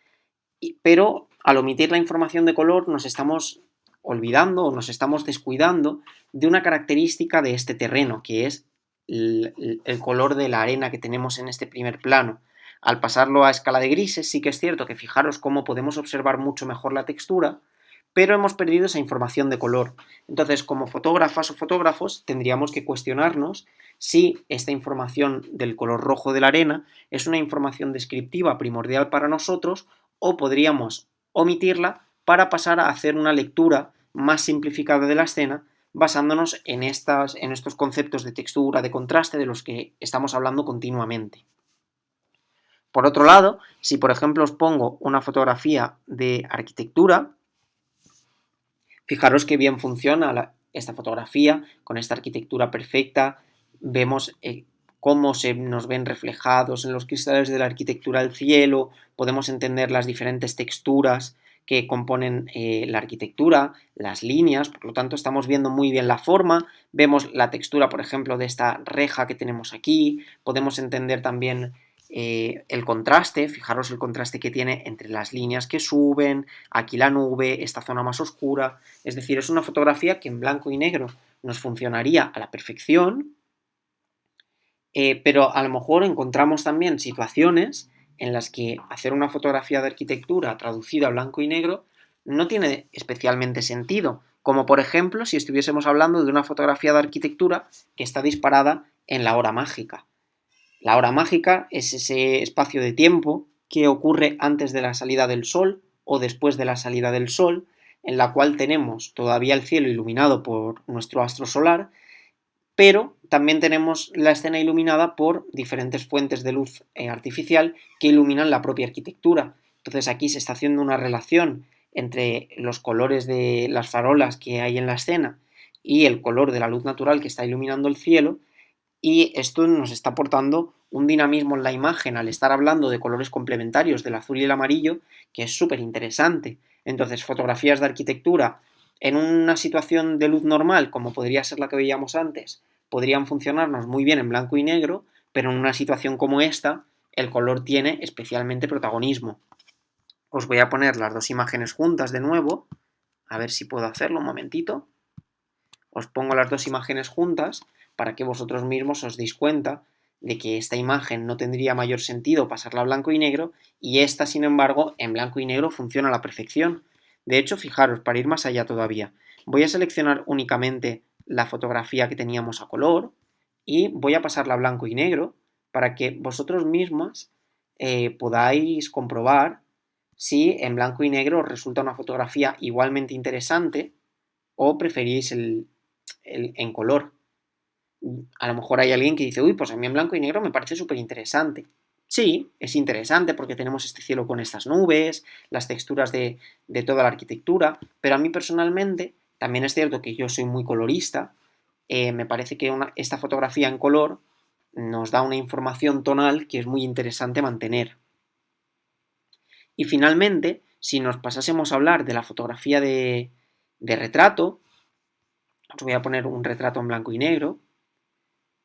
pero al omitir la información de color nos estamos olvidando o nos estamos descuidando de una característica de este terreno, que es el color de la arena que tenemos en este primer plano. Al pasarlo a escala de grises, sí que es cierto que fijaros cómo podemos observar mucho mejor la textura, pero hemos perdido esa información de color. Entonces, como fotógrafas o fotógrafos, tendríamos que cuestionarnos si esta información del color rojo de la arena es una información descriptiva primordial para nosotros o podríamos omitirla para pasar a hacer una lectura más simplificada de la escena basándonos en estos conceptos de textura, de contraste de los que estamos hablando continuamente. Por otro lado, si por ejemplo os pongo una fotografía de arquitectura, fijaros qué bien funciona esta fotografía con esta arquitectura perfecta. Vemos cómo se nos ven reflejados en los cristales de la arquitectura el cielo, podemos entender las diferentes texturas que componen la arquitectura, las líneas, por lo tanto estamos viendo muy bien la forma, vemos la textura, por ejemplo, de esta reja que tenemos aquí, podemos entender también el contraste, fijaros el contraste que tiene entre las líneas que suben, aquí la nube, esta zona más oscura, es decir, es una fotografía que en blanco y negro nos funcionaría a la perfección, pero a lo mejor encontramos también situaciones en las que hacer una fotografía de arquitectura traducida a blanco y negro no tiene especialmente sentido, como por ejemplo si estuviésemos hablando de una fotografía de arquitectura que está disparada en la hora mágica. La hora mágica es ese espacio de tiempo que ocurre antes de la salida del sol o después de la salida del sol, en la cual tenemos todavía el cielo iluminado por nuestro astro solar, pero también tenemos la escena iluminada por diferentes fuentes de luz artificial que iluminan la propia arquitectura. Entonces aquí se está haciendo una relación entre los colores de las farolas que hay en la escena y el color de la luz natural que está iluminando el cielo, y esto nos está aportando un dinamismo en la imagen al estar hablando de colores complementarios del azul y el amarillo que es súper interesante. Entonces, fotografías de arquitectura en una situación de luz normal, como podría ser la que veíamos antes, podrían funcionarnos muy bien en blanco y negro, pero en una situación como esta, el color tiene especialmente protagonismo. Os voy a poner las dos imágenes juntas de nuevo, a ver si puedo hacerlo un momentito. Os pongo las dos imágenes juntas para que vosotros mismos os deis cuenta de que esta imagen no tendría mayor sentido pasarla a blanco y negro y esta, sin embargo, en blanco y negro funciona a la perfección. De hecho, fijaros, para ir más allá todavía, voy a seleccionar únicamente la fotografía que teníamos a color y voy a pasarla a blanco y negro para que vosotros mismos podáis comprobar si en blanco y negro os resulta una fotografía igualmente interesante o preferís en color. A lo mejor hay alguien que dice, uy, pues a mí en blanco y negro me parece súper interesante. Sí, es interesante porque tenemos este cielo con estas nubes, las texturas de toda la arquitectura, pero a mí personalmente también es cierto que yo soy muy colorista. Me parece que esta fotografía en color nos da una información tonal que es muy interesante mantener. Y finalmente, si nos pasásemos a hablar de la fotografía de retrato, os voy a poner un retrato en blanco y negro.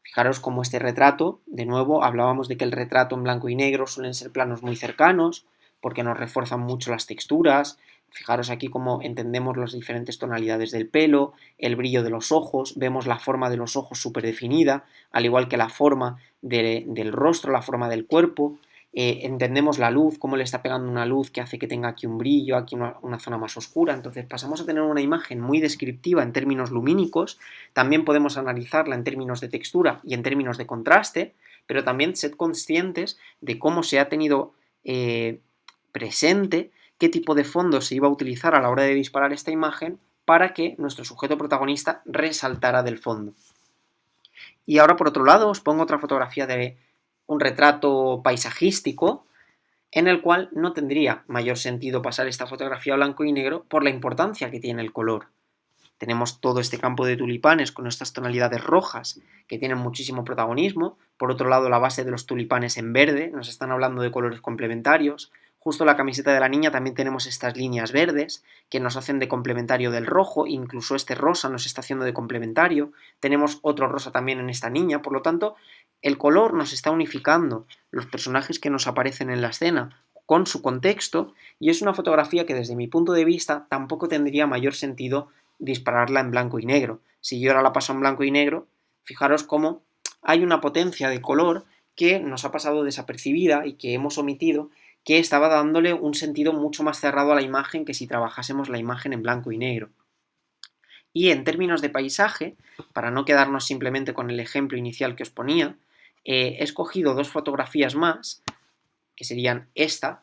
Fijaros cómo este retrato, de nuevo, hablábamos de que el retrato en blanco y negro suelen ser planos muy cercanos, porque nos refuerzan mucho las texturas. Fijaros aquí cómo entendemos las diferentes tonalidades del pelo, el brillo de los ojos, vemos la forma de los ojos súper definida, al igual que la forma del rostro, la forma del cuerpo. Entendemos la luz, cómo le está pegando una luz que hace que tenga aquí un brillo, aquí una zona más oscura. Entonces pasamos a tener una imagen muy descriptiva en términos lumínicos. También podemos analizarla en términos de textura y en términos de contraste, pero también sed conscientes de cómo se ha tenido presente, qué tipo de fondo se iba a utilizar a la hora de disparar esta imagen para que nuestro sujeto protagonista resaltara del fondo. Y ahora, por otro lado, os pongo otra fotografía de un retrato paisajístico en el cual no tendría mayor sentido pasar esta fotografía a blanco y negro por la importancia que tiene el color. Tenemos todo este campo de tulipanes con estas tonalidades rojas que tienen muchísimo protagonismo. Por otro lado, la base de los tulipanes en verde, nos están hablando de colores complementarios. Justo la camiseta de la niña también tenemos estas líneas verdes que nos hacen de complementario del rojo, incluso este rosa nos está haciendo de complementario. Tenemos otro rosa también en esta niña, por lo tanto, el color nos está unificando los personajes que nos aparecen en la escena con su contexto, y es una fotografía que desde mi punto de vista tampoco tendría mayor sentido dispararla en blanco y negro. Si yo ahora la paso en blanco y negro, fijaros cómo hay una potencia de color que nos ha pasado desapercibida y que hemos omitido, que estaba dándole un sentido mucho más cerrado a la imagen que si trabajásemos la imagen en blanco y negro. Y en términos de paisaje, para no quedarnos simplemente con el ejemplo inicial que os ponía, he escogido dos fotografías más, que serían esta,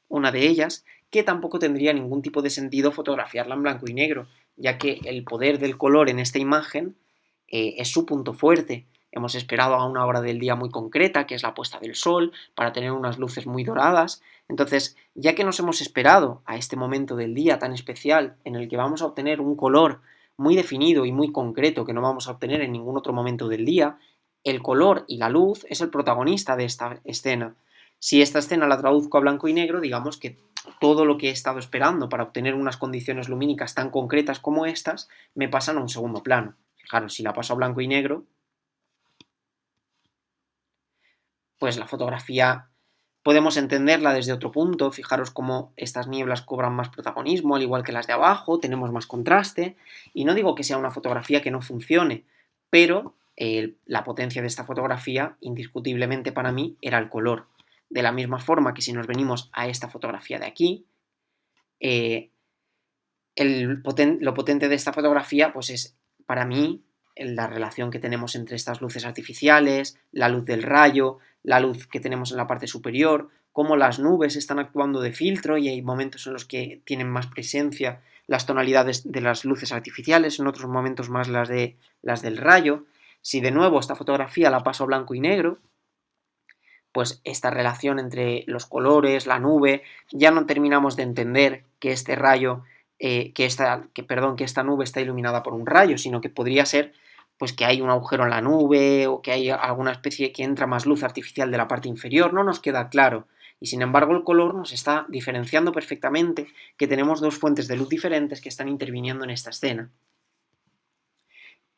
una de ellas, que tampoco tendría ningún tipo de sentido fotografiarla en blanco y negro, ya que el poder del color en esta imagen es su punto fuerte. Hemos esperado a una hora del día muy concreta, que es la puesta del sol, para tener unas luces muy doradas. Entonces, ya que nos hemos esperado a este momento del día tan especial en el que vamos a obtener un color muy definido y muy concreto que no vamos a obtener en ningún otro momento del día, el color y la luz es el protagonista de esta escena. Si esta escena la traduzco a blanco y negro, digamos que todo lo que he estado esperando para obtener unas condiciones lumínicas tan concretas como estas, me pasan a un segundo plano. Fijaros, si la paso a blanco y negro, pues la fotografía podemos entenderla desde otro punto. Fijaros cómo estas nieblas cobran más protagonismo, al igual que las de abajo, tenemos más contraste. Y no digo que sea una fotografía que no funcione, pero la potencia de esta fotografía, indiscutiblemente para mí, era el color. De la misma forma que si nos venimos a esta fotografía de aquí, eh, lo potente de esta fotografía, pues es para mí la relación que tenemos entre estas luces artificiales, la luz del rayo, la luz que tenemos en la parte superior, cómo las nubes están actuando de filtro y hay momentos en los que tienen más presencia las tonalidades de las luces artificiales, en otros momentos más las del rayo. Si de nuevo esta fotografía la paso a blanco y negro, pues esta relación entre los colores, la nube, ya no terminamos de entender que este rayo, que esta nube está iluminada por un rayo, sino que podría ser pues que hay un agujero en la nube o que hay alguna especie que entra más luz artificial de la parte inferior, no nos queda claro. Y sin embargo el color nos está diferenciando perfectamente que tenemos dos fuentes de luz diferentes que están interviniendo en esta escena.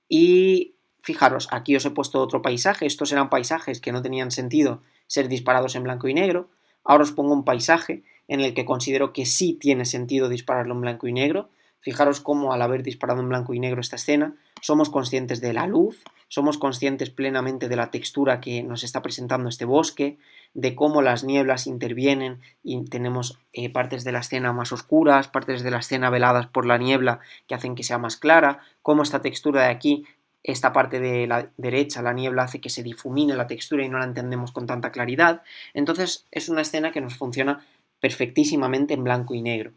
Y fijaros, aquí os he puesto otro paisaje, estos eran paisajes que no tenían sentido ser disparados en blanco y negro. Ahora os pongo un paisaje en el que considero que sí tiene sentido dispararlo en blanco y negro. Fijaros cómo al haber disparado en blanco y negro esta escena, somos conscientes de la luz, somos conscientes plenamente de la textura que nos está presentando este bosque, de cómo las nieblas intervienen y tenemos partes de la escena más oscuras, partes de la escena veladas por la niebla que hacen que sea más clara, cómo esta textura de aquí, esta parte de la derecha, la niebla, hace que se difumine la textura y no la entendemos con tanta claridad. Entonces es una escena que nos funciona perfectísimamente en blanco y negro.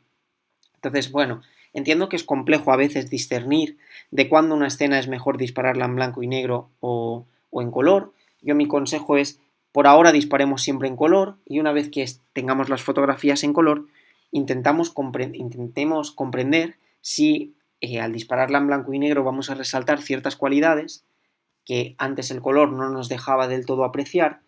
Entonces, bueno, Entiendo que es complejo a veces discernir de cuándo una escena es mejor dispararla en blanco y negro o en color. Mi consejo es, por ahora disparemos siempre en color y una vez que tengamos las fotografías en color, intentemos comprender si al dispararla en blanco y negro vamos a resaltar ciertas cualidades que antes el color no nos dejaba del todo apreciar,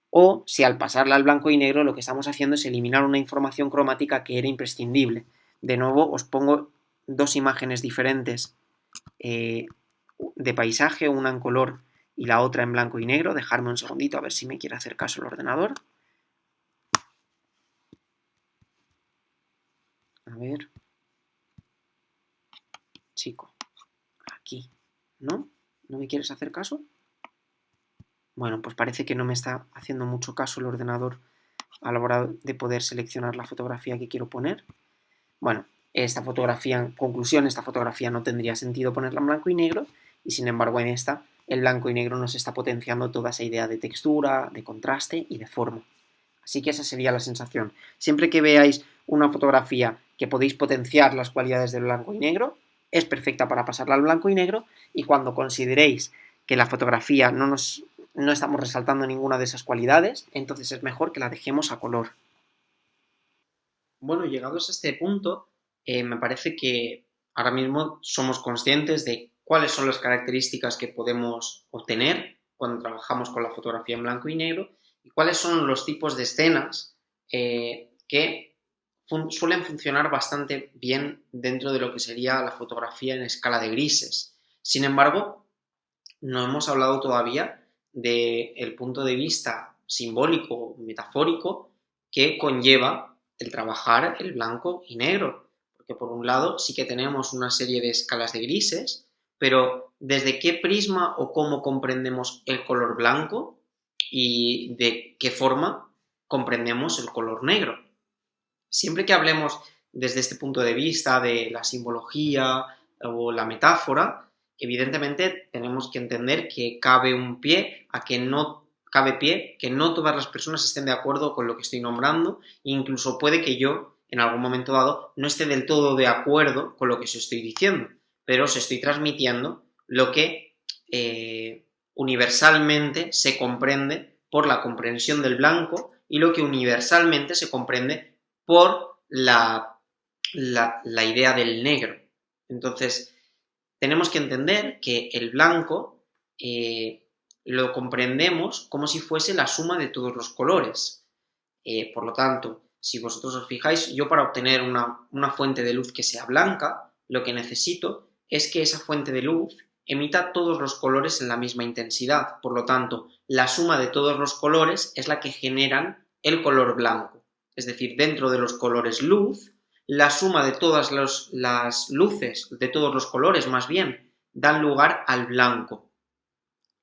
o si al pasarla al blanco y negro lo que estamos haciendo es eliminar una información cromática que era imprescindible. De nuevo os pongo dos imágenes diferentes de paisaje, una en color y la otra en blanco y negro. Dejarme un segundito a ver si me quiere hacer caso el ordenador. A ver. Chico. Aquí. ¿No? ¿No me quieres hacer caso? Bueno, pues parece que no me está haciendo mucho caso el ordenador a la hora de poder seleccionar la fotografía que quiero poner. Bueno, esta fotografía, en conclusión, esta fotografía no tendría sentido ponerla en blanco y negro y sin embargo en esta el blanco y negro nos está potenciando toda esa idea de textura, de contraste y de forma. Así que esa sería la sensación. Siempre que veáis una fotografía que podéis potenciar las cualidades del blanco y negro, es perfecta para pasarla al blanco y negro, y cuando consideréis que la fotografía no estamos resaltando ninguna de esas cualidades, entonces es mejor que la dejemos a color. Bueno, llegados a este punto, me parece que ahora mismo somos conscientes de cuáles son las características que podemos obtener cuando trabajamos con la fotografía en blanco y negro y cuáles son los tipos de escenas que suelen funcionar bastante bien dentro de lo que sería la fotografía en escala de grises. Sin embargo, no hemos hablado todavía del punto de vista simbólico, metafórico, que conlleva el trabajar el blanco y negro. Porque por un lado sí que tenemos una serie de escalas de grises, pero ¿desde qué prisma o cómo comprendemos el color blanco y de qué forma comprendemos el color negro? Siempre que hablemos desde este punto de vista de la simbología o la metáfora, evidentemente tenemos que entender que cabe pie que no todas las personas estén de acuerdo con lo que estoy nombrando, e incluso puede que yo, en algún momento dado, no esté del todo de acuerdo con lo que os estoy diciendo, pero os estoy transmitiendo lo que universalmente se comprende por la comprensión del blanco y lo que universalmente se comprende por la idea del negro. Entonces, tenemos que entender que el blanco lo comprendemos como si fuese la suma de todos los colores. Por lo tanto, si vosotros os fijáis, yo para obtener una fuente de luz que sea blanca, lo que necesito es que esa fuente de luz emita todos los colores en la misma intensidad. Por lo tanto, la suma de todos los colores es la que generan el color blanco. Es decir, dentro de los colores luz, la suma de todas las luces, de todos los colores más bien, dan lugar al blanco.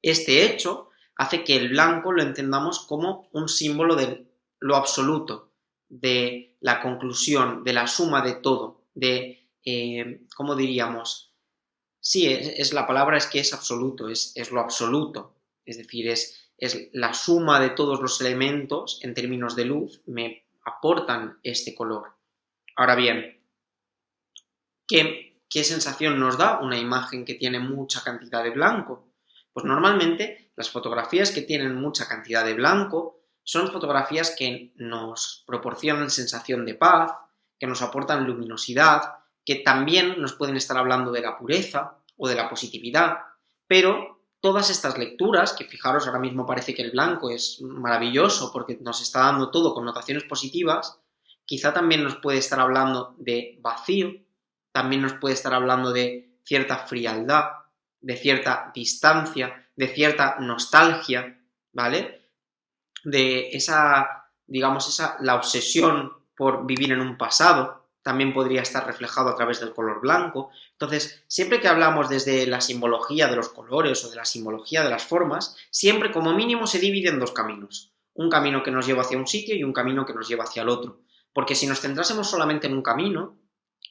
Este hecho hace que el blanco lo entendamos como un símbolo de lo absoluto, de la conclusión, de la suma de todo, de, ¿cómo diríamos? Sí, la palabra es que es absoluto, es lo absoluto, es decir, es la suma de todos los elementos en términos de luz me aportan este color. Ahora bien, ¿qué sensación nos da una imagen que tiene mucha cantidad de blanco? Pues normalmente las fotografías que tienen mucha cantidad de blanco son fotografías que nos proporcionan sensación de paz, que nos aportan luminosidad, que también nos pueden estar hablando de la pureza o de la positividad, pero todas estas lecturas, que fijaros ahora mismo parece que el blanco es maravilloso porque nos está dando todo connotaciones positivas, quizá también nos puede estar hablando de vacío, también nos puede estar hablando de cierta frialdad, de cierta distancia, de cierta nostalgia, ¿vale? De la obsesión por vivir en un pasado, también podría estar reflejado a través del color blanco. Entonces, siempre que hablamos desde la simbología de los colores o de la simbología de las formas, siempre como mínimo se divide en dos caminos. Un camino que nos lleva hacia un sitio y un camino que nos lleva hacia el otro. Porque si nos centrásemos solamente en un camino,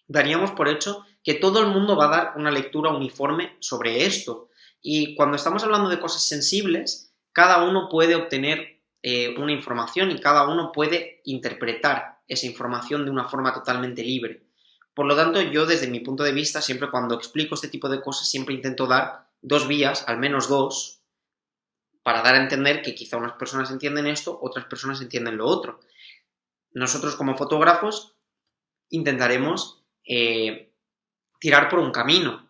daríamos por hecho que todo el mundo va a dar una lectura uniforme sobre esto. Y cuando estamos hablando de cosas sensibles, cada uno puede obtener una información y cada uno puede interpretar esa información de una forma totalmente libre. Por lo tanto, yo desde mi punto de vista, siempre cuando explico este tipo de cosas, siempre intento dar dos vías, al menos dos, para dar a entender que quizá unas personas entienden esto, otras personas entienden lo otro. Nosotros como fotógrafos intentaremos tirar por un camino.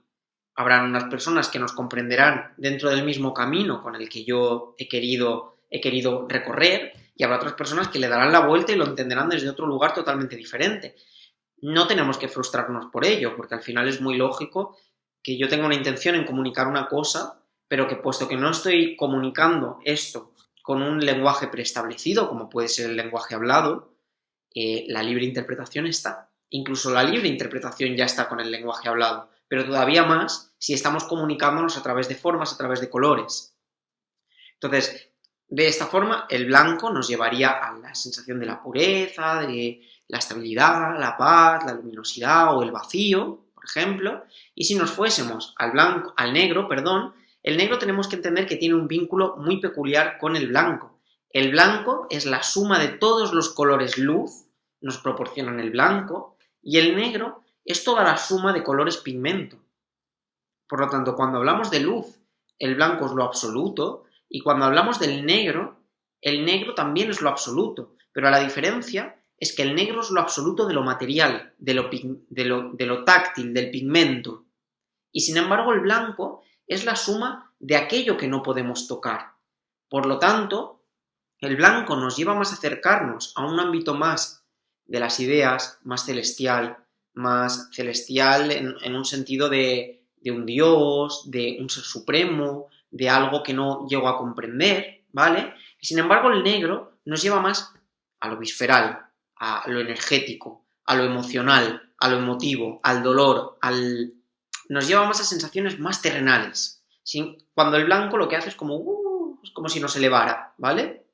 Habrán unas personas que nos comprenderán dentro del mismo camino con el que yo he querido recorrer, y habrá otras personas que le darán la vuelta y lo entenderán desde otro lugar totalmente diferente. No tenemos que frustrarnos por ello, porque al final es muy lógico que yo tenga una intención en comunicar una cosa, pero que puesto que no estoy comunicando esto con un lenguaje preestablecido, como puede ser el lenguaje hablado, la libre interpretación está. Incluso la libre interpretación ya está con el lenguaje hablado, pero todavía más si estamos comunicándonos a través de formas, a través de colores. Entonces, de esta forma, el blanco nos llevaría a la sensación de la pureza, de la estabilidad, la paz, la luminosidad o el vacío, por ejemplo. Y si nos fuésemos al negro, el negro tenemos que entender que tiene un vínculo muy peculiar con el blanco. El blanco es la suma de todos los colores luz, nos proporcionan el blanco, y el negro es toda la suma de colores pigmento. Por lo tanto, cuando hablamos de luz, el blanco es lo absoluto, y cuando hablamos del negro, el negro también es lo absoluto, pero la diferencia es que el negro es lo absoluto de lo material, de lo táctil, del pigmento, y sin embargo el blanco es la suma de aquello que no podemos tocar. Por lo tanto, el blanco nos lleva más a acercarnos a un ámbito más de las ideas, más celestial en un sentido de un Dios, de un ser supremo, de algo que no llego a comprender, ¿vale? Y sin embargo el negro nos lleva más a lo visceral, a lo energético, a lo emocional, a lo emotivo, al dolor, nos lleva más a sensaciones más terrenales. Cuando el blanco lo que hace es como si nos elevara, ¿vale?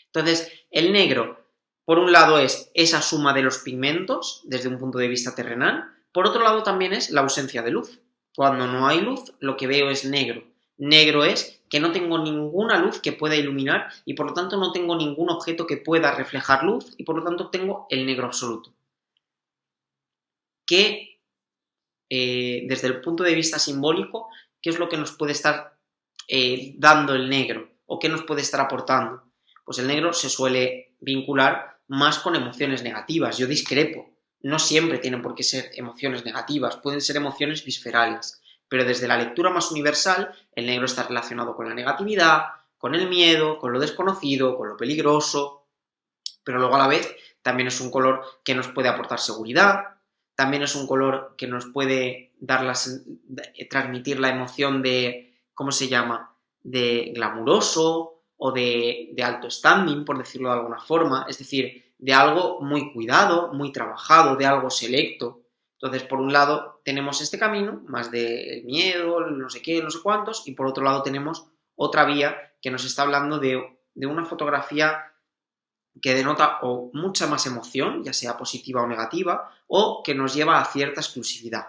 Entonces, el negro, por un lado, es esa suma de los pigmentos, desde un punto de vista terrenal, por otro lado también es la ausencia de luz. Cuando no hay luz, lo que veo es negro. Negro es que no tengo ninguna luz que pueda iluminar y por lo tanto no tengo ningún objeto que pueda reflejar luz y por lo tanto tengo el negro absoluto. Que desde el punto de vista simbólico, ¿qué es lo que nos puede estar dando el negro? ¿O qué nos puede estar aportando? Pues el negro se suele vincular más con emociones negativas. Yo discrepo. No siempre tienen por qué ser emociones negativas, pueden ser emociones viscerales. Pero desde la lectura más universal, el negro está relacionado con la negatividad, con el miedo, con lo desconocido, con lo peligroso. Pero luego a la vez también es un color que nos puede aportar seguridad, también es un color que nos puede transmitir la emoción de, ¿cómo se llama?, de glamuroso o de alto standing, por decirlo de alguna forma, es decir, de algo muy cuidado, muy trabajado, de algo selecto. Entonces, por un lado tenemos este camino, más del miedo, no sé qué, no sé cuántos, y por otro lado tenemos otra vía que nos está hablando de una fotografía que denota o mucha más emoción, ya sea positiva o negativa, o que nos lleva a cierta exclusividad.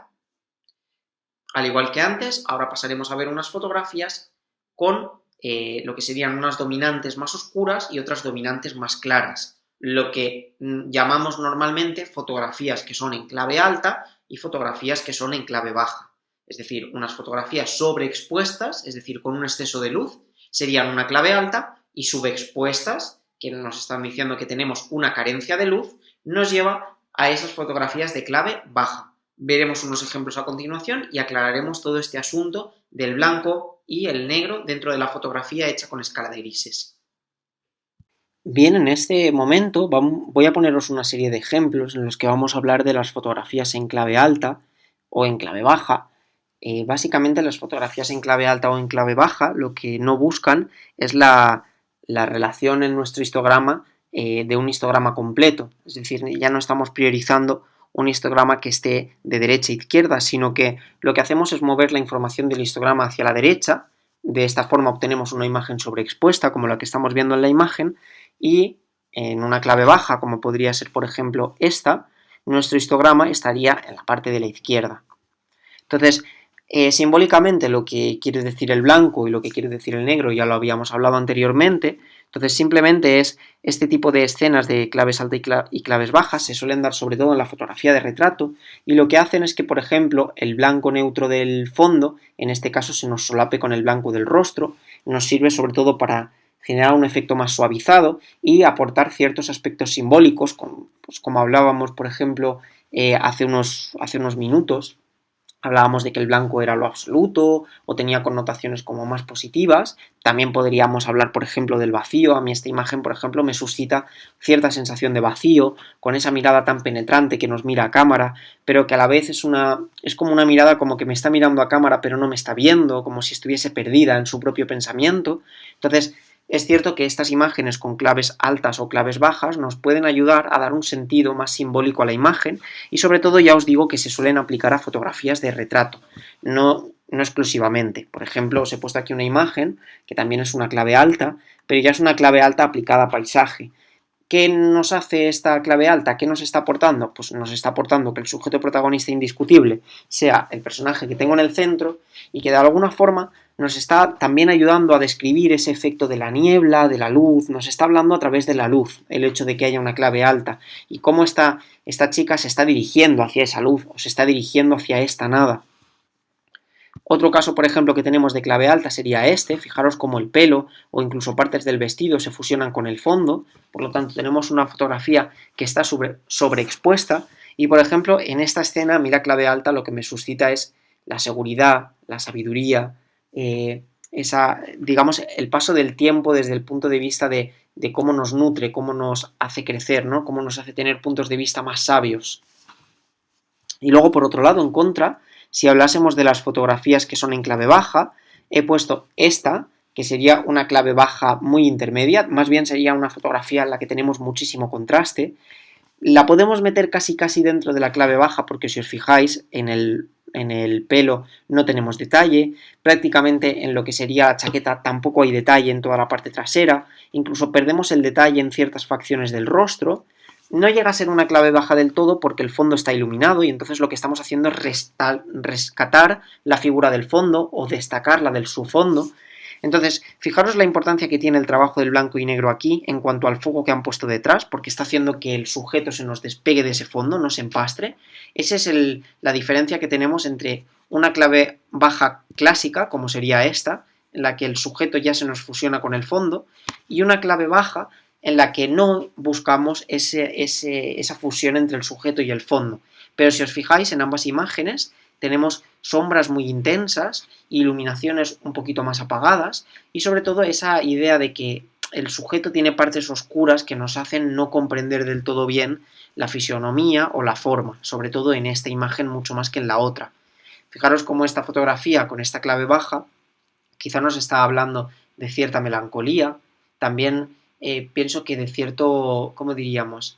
Al igual que antes, ahora pasaremos a ver unas fotografías con lo que serían unas dominantes más oscuras y otras dominantes más claras, lo que llamamos normalmente fotografías que son en clave alta y fotografías que son en clave baja. Es decir, unas fotografías sobreexpuestas, es decir, con un exceso de luz, serían una clave alta, y subexpuestas, que nos están diciendo que tenemos una carencia de luz, nos lleva a esas fotografías de clave baja. Veremos unos ejemplos a continuación y aclararemos todo este asunto del blanco y el negro dentro de la fotografía hecha con escala de grises. Bien, en este momento voy a poneros una serie de ejemplos en los que vamos a hablar de las fotografías en clave alta o en clave baja. Básicamente las fotografías en clave alta o en clave baja lo que no buscan es la relación en nuestro histograma de un histograma completo. Es decir, ya no estamos priorizando un histograma que esté de derecha a izquierda, sino que lo que hacemos es mover la información del histograma hacia la derecha. De esta forma obtenemos una imagen sobreexpuesta, como la que estamos viendo en la imagen, y en una clave baja, como podría ser, por ejemplo, esta, nuestro histograma estaría en la parte de la izquierda. Entonces, simbólicamente lo que quiere decir el blanco y lo que quiere decir el negro ya lo habíamos hablado anteriormente. Entonces simplemente es este tipo de escenas de claves altas y claves bajas, se suelen dar sobre todo en la fotografía de retrato, y lo que hacen es que, por ejemplo, el blanco neutro del fondo, en este caso se nos solape con el blanco del rostro, nos sirve sobre todo para generar un efecto más suavizado y aportar ciertos aspectos simbólicos, pues como hablábamos, por ejemplo, hace unos minutos. Hablábamos de que el blanco era lo absoluto o tenía connotaciones como más positivas. También podríamos hablar, por ejemplo, del vacío. A mí esta imagen, por ejemplo, me suscita cierta sensación de vacío, con esa mirada tan penetrante que nos mira a cámara, pero que a la vez es como una mirada como que me está mirando a cámara pero no me está viendo, como si estuviese perdida en su propio pensamiento. Entonces, es cierto que estas imágenes con claves altas o claves bajas nos pueden ayudar a dar un sentido más simbólico a la imagen, y sobre todo ya os digo que se suelen aplicar a fotografías de retrato, no exclusivamente. Por ejemplo, os he puesto aquí una imagen que también es una clave alta, pero ya es una clave alta aplicada a paisaje. ¿Qué nos hace esta clave alta? ¿Qué nos está aportando? Pues nos está aportando que el sujeto protagonista indiscutible sea el personaje que tengo en el centro, y que de alguna forma nos está también ayudando a describir ese efecto de la niebla, de la luz, nos está hablando a través de la luz, el hecho de que haya una clave alta, y cómo esta chica se está dirigiendo hacia esa luz, o se está dirigiendo hacia esta nada. Otro caso, por ejemplo, que tenemos de clave alta sería este. Fijaros cómo el pelo o incluso partes del vestido se fusionan con el fondo, por lo tanto tenemos una fotografía que está sobreexpuesta, y por ejemplo en esta escena, mira, clave alta lo que me suscita es la seguridad, la sabiduría, digamos, el paso del tiempo desde el punto de vista de cómo nos nutre, cómo nos hace crecer, ¿no? Cómo nos hace tener puntos de vista más sabios. Y luego, por otro lado, en contra, si hablásemos de las fotografías que son en clave baja, he puesto esta, que sería una clave baja muy intermedia, más bien sería una fotografía en la que tenemos muchísimo contraste. La podemos meter casi dentro de la clave baja, porque si os fijáis en el pelo no tenemos detalle, prácticamente en lo que sería la chaqueta tampoco hay detalle en toda la parte trasera, incluso perdemos el detalle en ciertas facciones del rostro. No llega a ser una clave baja del todo porque el fondo está iluminado, y entonces lo que estamos haciendo es rescatar la figura del fondo o destacarla del su fondo. Entonces, fijaros la importancia que tiene el trabajo del blanco y negro aquí en cuanto al foco que han puesto detrás, porque está haciendo que el sujeto se nos despegue de ese fondo, no se empastre. Esa es la diferencia que tenemos entre una clave baja clásica, como sería esta, en la que el sujeto ya se nos fusiona con el fondo, y una clave baja en la que no buscamos esa fusión entre el sujeto y el fondo. Pero si os fijáis en ambas imágenes, tenemos sombras muy intensas, iluminaciones un poquito más apagadas, y sobre todo esa idea de que el sujeto tiene partes oscuras que nos hacen no comprender del todo bien la fisionomía o la forma, sobre todo en esta imagen mucho más que en la otra. Fijaros cómo esta fotografía con esta clave baja quizá nos está hablando de cierta melancolía, también pienso que de cierto, ¿cómo diríamos?,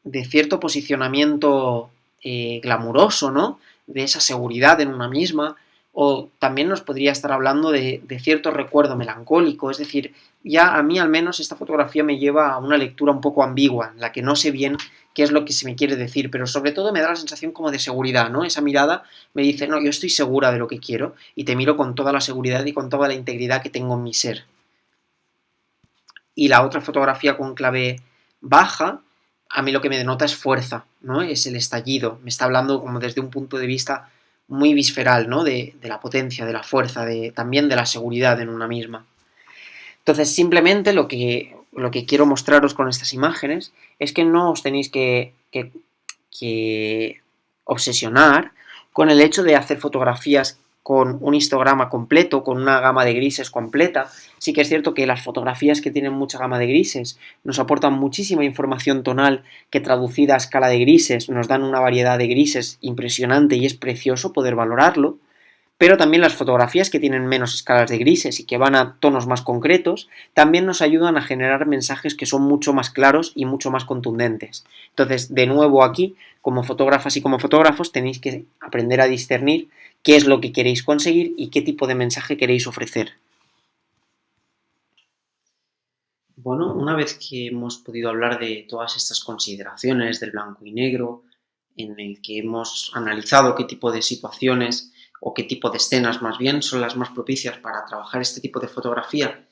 de cierto posicionamiento glamuroso, ¿no?, de esa seguridad en una misma, o también nos podría estar hablando de cierto recuerdo melancólico. Es decir, ya a mí al menos esta fotografía me lleva a una lectura un poco ambigua, en la que no sé bien qué es lo que se me quiere decir, pero sobre todo me da la sensación como de seguridad, ¿no? Esa mirada me dice, no, yo estoy segura de lo que quiero y te miro con toda la seguridad y con toda la integridad que tengo en mi ser. Y la otra fotografía con clave baja, a mí lo que me denota es fuerza, ¿no? Es el estallido. Me está hablando como desde un punto de vista muy visceral, ¿no? De la potencia, de la fuerza, también de la seguridad en una misma. Entonces, simplemente lo que quiero mostraros con estas imágenes es que no os tenéis que obsesionar con el hecho de hacer fotografías con un histograma completo, con una gama de grises completa. Sí que es cierto que las fotografías que tienen mucha gama de grises nos aportan muchísima información tonal que, traducida a escala de grises, nos dan una variedad de grises impresionante, y es precioso poder valorarlo. Pero también las fotografías que tienen menos escalas de grises y que van a tonos más concretos también nos ayudan a generar mensajes que son mucho más claros y mucho más contundentes. Entonces, de nuevo aquí, como fotógrafas y como fotógrafos, tenéis que aprender a discernir qué es lo que queréis conseguir y qué tipo de mensaje queréis ofrecer. Bueno, una vez que hemos podido hablar de todas estas consideraciones del blanco y negro, en el que hemos analizado qué tipo de situaciones o qué tipo de escenas más bien son las más propicias para trabajar este tipo de fotografía,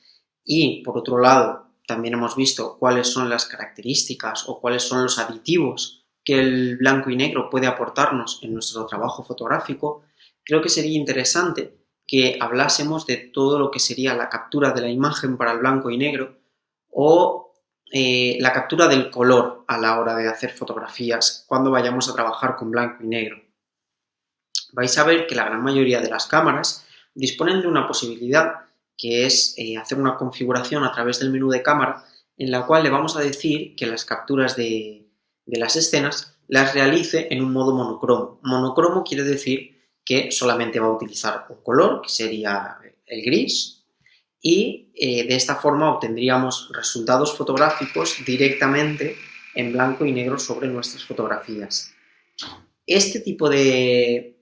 y por otro lado también hemos visto cuáles son las características o cuáles son los aditivos que el blanco y negro puede aportarnos en nuestro trabajo fotográfico, creo que sería interesante que hablásemos de todo lo que sería la captura de la imagen para el blanco y negro o la captura del color a la hora de hacer fotografías cuando vayamos a trabajar con blanco y negro. Vais a ver que la gran mayoría de las cámaras disponen de una posibilidad que es hacer una configuración a través del menú de cámara en la cual le vamos a decir que las capturas de las escenas las realice en un modo monocromo. Monocromo quiere decir que solamente va a utilizar un color, que sería el gris, y de esta forma obtendríamos resultados fotográficos directamente en blanco y negro sobre nuestras fotografías. Este tipo de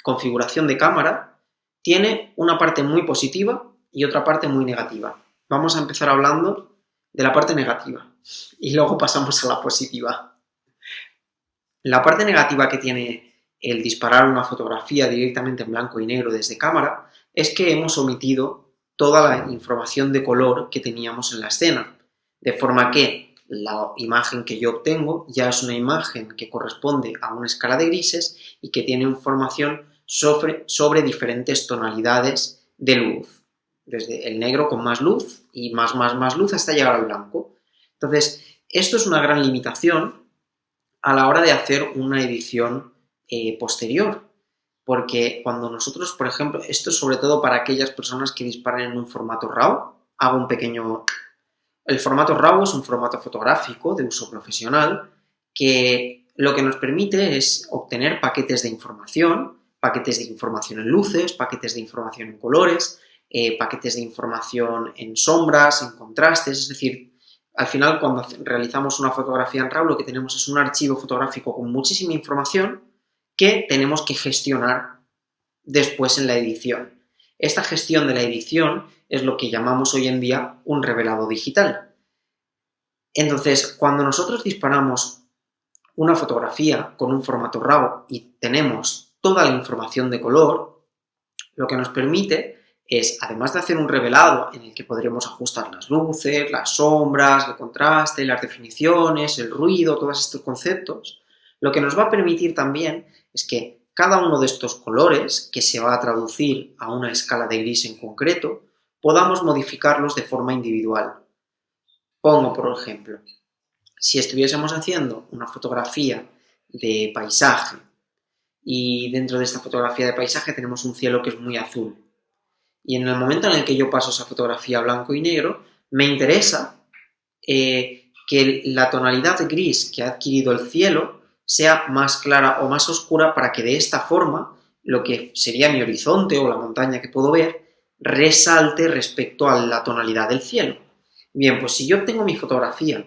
configuración de cámara tiene una parte muy positiva y otra parte muy negativa. Vamos a empezar hablando de la parte negativa y luego pasamos a la positiva. La parte negativa que tiene el disparar una fotografía directamente en blanco y negro desde cámara es que hemos omitido toda la información de color que teníamos en la escena, de forma que la imagen que yo obtengo ya es una imagen que corresponde a una escala de grises y que tiene información sobre diferentes tonalidades de luz, desde el negro con más luz y más luz hasta llegar al blanco. Entonces, esto es una gran limitación a la hora de hacer una edición posterior, porque cuando nosotros, por ejemplo, esto es sobre todo para aquellas personas que disparan en un formato RAW, hago un pequeño... El formato RAW es un formato fotográfico de uso profesional que lo que nos permite es obtener paquetes de información en luces, paquetes de información en colores, paquetes de información en sombras, en contrastes, es decir, al final cuando realizamos una fotografía en RAW lo que tenemos es un archivo fotográfico con muchísima información que tenemos que gestionar después en la edición. Esta gestión de la edición es lo que llamamos hoy en día un revelado digital. Entonces, cuando nosotros disparamos una fotografía con un formato RAW y tenemos toda la información de color, lo que nos permite es, además de hacer un revelado en el que podremos ajustar las luces, las sombras, el contraste, las definiciones, el ruido, todos estos conceptos, lo que nos va a permitir también es que cada uno de estos colores, que se va a traducir a una escala de gris en concreto, podamos modificarlos de forma individual. Pongo, por ejemplo, si estuviésemos haciendo una fotografía de paisaje y dentro de esta fotografía de paisaje tenemos un cielo que es muy azul y en el momento en el que yo paso esa fotografía a blanco y negro, me interesa que la tonalidad de gris que ha adquirido el cielo sea más clara o más oscura para que de esta forma lo que sería mi horizonte o la montaña que puedo ver resalte respecto a la tonalidad del cielo. Bien, pues si yo obtengo mi fotografía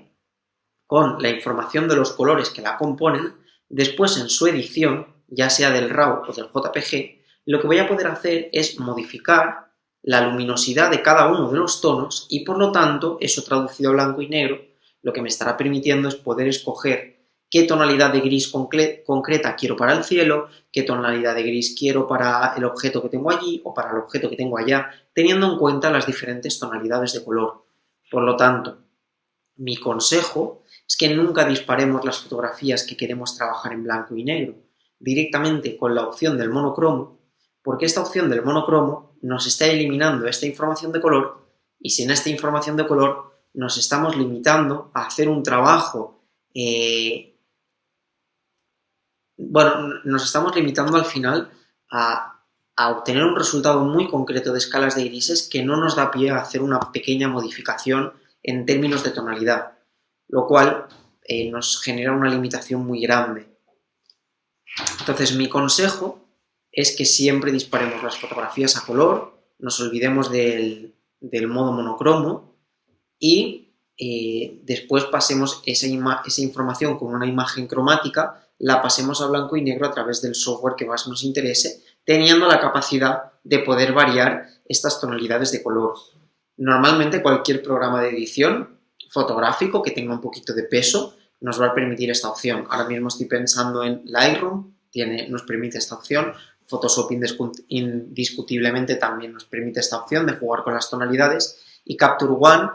con la información de los colores que la componen, después en su edición, ya sea del RAW o del JPG, lo que voy a poder hacer es modificar la luminosidad de cada uno de los tonos y por lo tanto, eso traducido a blanco y negro, lo que me estará permitiendo es poder escoger qué tonalidad de gris concreta quiero para el cielo, qué tonalidad de gris quiero para el objeto que tengo allí o para el objeto que tengo allá, teniendo en cuenta las diferentes tonalidades de color. Por lo tanto, mi consejo es que nunca disparemos las fotografías que queremos trabajar en blanco y negro, directamente con la opción del monocromo, porque esta opción del monocromo nos está eliminando esta información de color y sin esta información de color nos estamos limitando a hacer un trabajo, nos estamos limitando al final a obtener un resultado muy concreto de escalas de grises que no nos da pie a hacer una pequeña modificación en términos de tonalidad, lo cual nos genera una limitación muy grande. Entonces, mi consejo es que siempre disparemos las fotografías a color, nos olvidemos del modo monocromo y después pasemos esa información con una imagen cromática, la pasemos a blanco y negro a través del software que más nos interese, teniendo la capacidad de poder variar estas tonalidades de color. Normalmente cualquier programa de edición fotográfico que tenga un poquito de peso nos va a permitir esta opción. Ahora mismo estoy pensando en Lightroom, nos permite esta opción. Photoshop indiscutiblemente también nos permite esta opción de jugar con las tonalidades y Capture One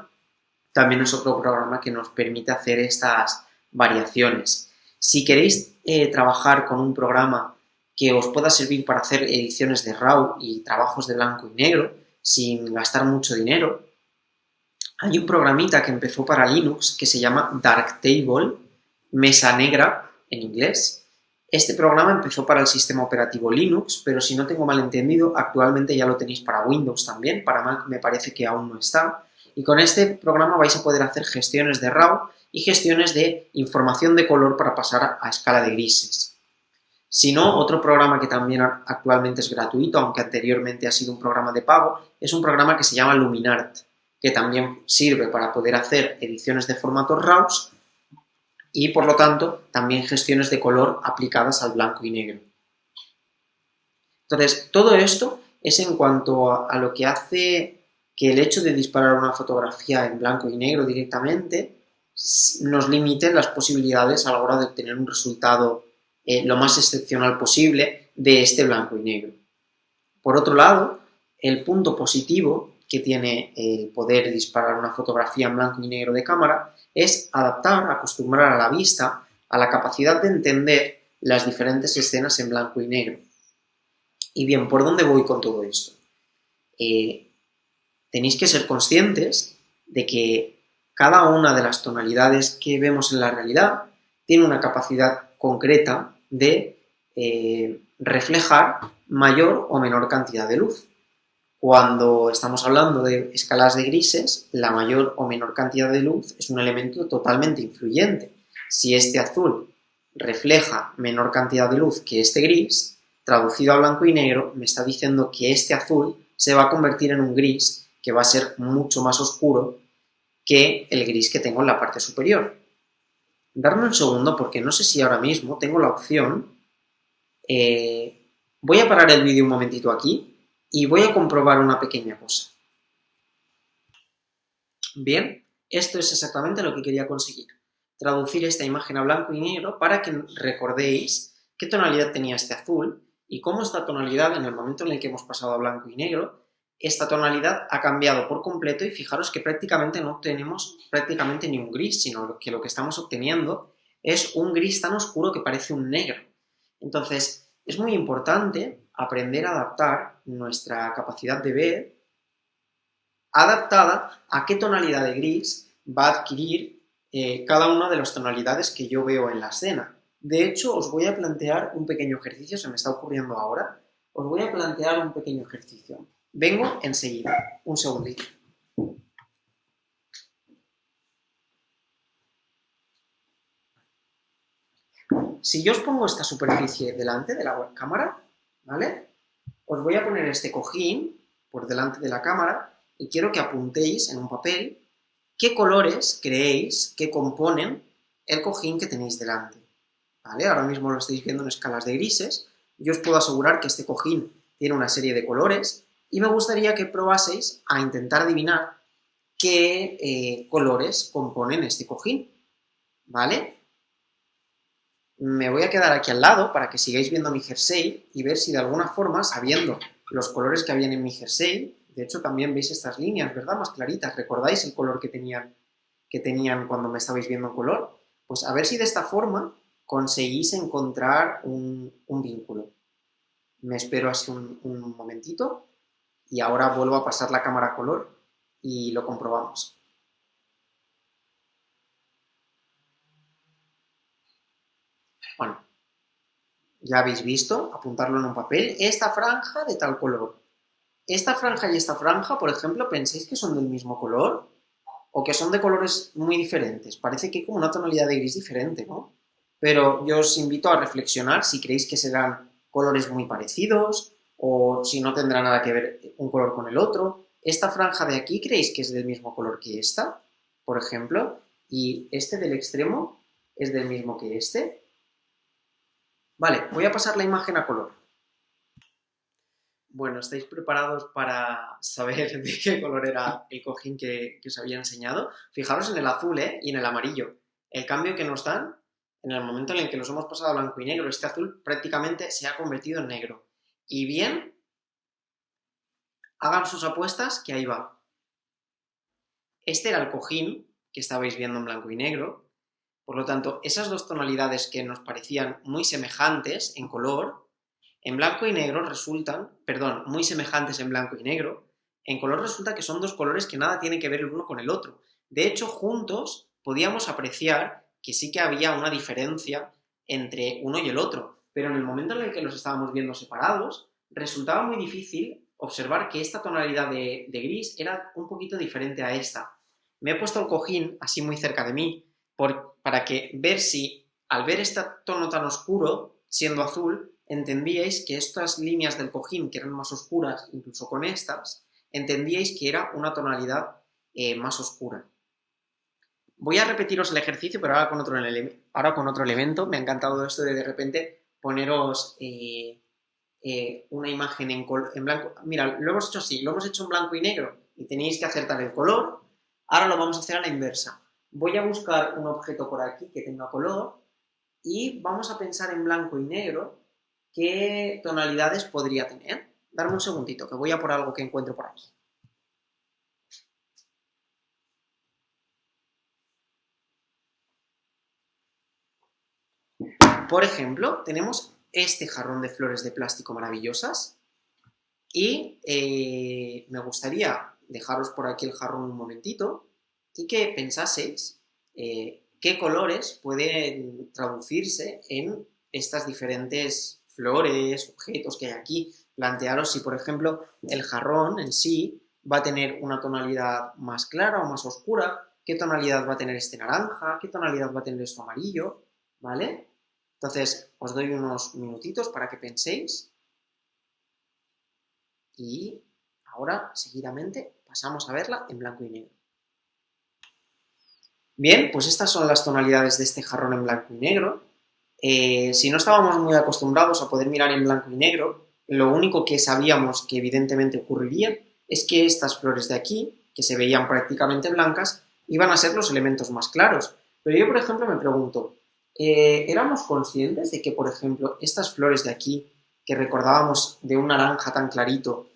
también es otro programa que nos permite hacer estas variaciones. Si queréis trabajar con un programa que os pueda servir para hacer ediciones de RAW y trabajos de blanco y negro sin gastar mucho dinero, hay un programita que empezó para Linux que se llama Darktable, Mesa Negra en inglés. Este programa empezó para el sistema operativo Linux, pero si no tengo mal entendido, actualmente ya lo tenéis para Windows también, para Mac me parece que aún no está. Y con este programa vais a poder hacer gestiones de RAW y gestiones de información de color para pasar a escala de grises. Si no, otro programa que también actualmente es gratuito, aunque anteriormente ha sido un programa de pago, es un programa que se llama Luminart, que también sirve para poder hacer ediciones de formatos RAWs y, por lo tanto, también gestiones de color aplicadas al blanco y negro. Entonces, todo esto es en cuanto a lo que hace que el hecho de disparar una fotografía en blanco y negro directamente nos limite las posibilidades a la hora de obtener un resultado lo más excepcional posible de este blanco y negro. Por otro lado, el punto positivo que tiene el poder disparar una fotografía en blanco y negro de cámara es adaptar, acostumbrar a la vista a la capacidad de entender las diferentes escenas en blanco y negro. Y bien, ¿por dónde voy con todo esto? Tenéis que ser conscientes de que cada una de las tonalidades que vemos en la realidad tiene una capacidad concreta de reflejar mayor o menor cantidad de luz. Cuando estamos hablando de escalas de grises, la mayor o menor cantidad de luz es un elemento totalmente influyente. Si este azul refleja menor cantidad de luz que este gris, traducido a blanco y negro, me está diciendo que este azul se va a convertir en un gris que va a ser mucho más oscuro que el gris que tengo en la parte superior. Darme un segundo porque no sé si ahora mismo tengo la opción. Voy a parar el vídeo un momentito aquí y voy a comprobar una pequeña cosa. Bien, esto es exactamente lo que quería conseguir. Traducir esta imagen a blanco y negro para que recordéis qué tonalidad tenía este azul y cómo esta tonalidad, en el momento en el que hemos pasado a blanco y negro, esta tonalidad ha cambiado por completo y fijaros que prácticamente no obtenemos prácticamente ni un gris, sino que lo que estamos obteniendo es un gris tan oscuro que parece un negro. Entonces, es muy importante aprender a adaptar nuestra capacidad de ver adaptada a qué tonalidad de gris va a adquirir cada una de las tonalidades que yo veo en la escena. De hecho, os voy a plantear un pequeño ejercicio, se me está ocurriendo ahora. Os voy a plantear un pequeño ejercicio. Vengo enseguida, un segundito. Si yo os pongo esta superficie delante de la cámara, ¿vale? Os voy a poner este cojín por delante de la cámara y quiero que apuntéis en un papel qué colores creéis que componen el cojín que tenéis delante, ¿vale? Ahora mismo lo estáis viendo en escalas de grises. Yo os puedo asegurar que este cojín tiene una serie de colores y me gustaría que probaseis a intentar adivinar qué colores componen este cojín, ¿vale? Me voy a quedar aquí al lado para que sigáis viendo mi jersey y ver si de alguna forma, sabiendo los colores que habían en mi jersey, de hecho también veis estas líneas, ¿verdad? Más claritas, ¿recordáis el color que tenían cuando me estabais viendo en color? Pues a ver si de esta forma conseguís encontrar un vínculo. Me espero así un momentito y ahora vuelvo a pasar la cámara a color y lo comprobamos. Bueno, ya habéis visto, apuntarlo en un papel, esta franja de tal color. Esta franja y esta franja, por ejemplo, ¿pensáis que son del mismo color? ¿O que son de colores muy diferentes? Parece que hay como una tonalidad de gris diferente, ¿no? Pero yo os invito a reflexionar si creéis que serán colores muy parecidos o si no tendrá nada que ver un color con el otro. ¿Esta franja de aquí creéis que es del mismo color que esta, por ejemplo? ¿Y este del extremo es del mismo que este? Vale, voy a pasar la imagen a color. Bueno, ¿estáis preparados para saber de qué color era el cojín que os había enseñado? Fijaros en el azul, y en el amarillo. El cambio que nos dan en el momento en el que los hemos pasado a blanco y negro. Este azul prácticamente se ha convertido en negro. Y bien, hagan sus apuestas, que ahí va. este era el cojín que estabais viendo en blanco y negro. Por lo tanto, esas dos tonalidades que nos parecían muy semejantes en color, en blanco y negro resultan, perdón, muy semejantes en blanco y negro, en color resulta que son dos colores que nada tienen que ver el uno con el otro. De hecho, juntos podíamos apreciar que sí que había una diferencia entre uno y el otro, pero en el momento en el que los estábamos viendo separados, resultaba muy difícil observar que esta tonalidad de gris era un poquito diferente a esta. Me he puesto el cojín así muy cerca de mí para que ver si al ver este tono tan oscuro, siendo azul, entendíais que estas líneas del cojín, que eran más oscuras, incluso con estas, entendíais que era una tonalidad más oscura. Voy a repetiros el ejercicio, pero ahora con otro elemento. Me ha encantado esto de repente poneros una imagen en blanco. Mira, lo hemos hecho así, lo hemos hecho en blanco y negro y tenéis que acertar el color. Ahora lo vamos a hacer a la inversa. Voy a buscar un objeto por aquí que tenga color y vamos a pensar en blanco y negro qué tonalidades podría tener. Darme un segundito, que voy a por algo que encuentro por aquí. Por ejemplo, tenemos este jarrón de flores de plástico maravillosas y me gustaría dejaros por aquí el jarrón un momentito y que pensaseis qué colores pueden traducirse en estas diferentes flores, objetos que hay aquí. Plantearos si, por ejemplo, el jarrón en sí va a tener una tonalidad más clara o más oscura, qué tonalidad va a tener este naranja, qué tonalidad va a tener esto amarillo, ¿vale? Entonces, os doy unos minutitos para que penséis y ahora, seguidamente, pasamos a verla en blanco y negro. Bien, pues estas son las tonalidades de este jarrón en blanco y negro. Si no estábamos muy acostumbrados a poder mirar en blanco y negro, lo único que sabíamos que evidentemente ocurriría es que estas flores de aquí, que se veían prácticamente blancas, iban a ser los elementos más claros. Pero yo, por ejemplo, me pregunto, ¿éramos conscientes de que, por ejemplo, estas flores de aquí, que recordábamos de un naranja tan clarito,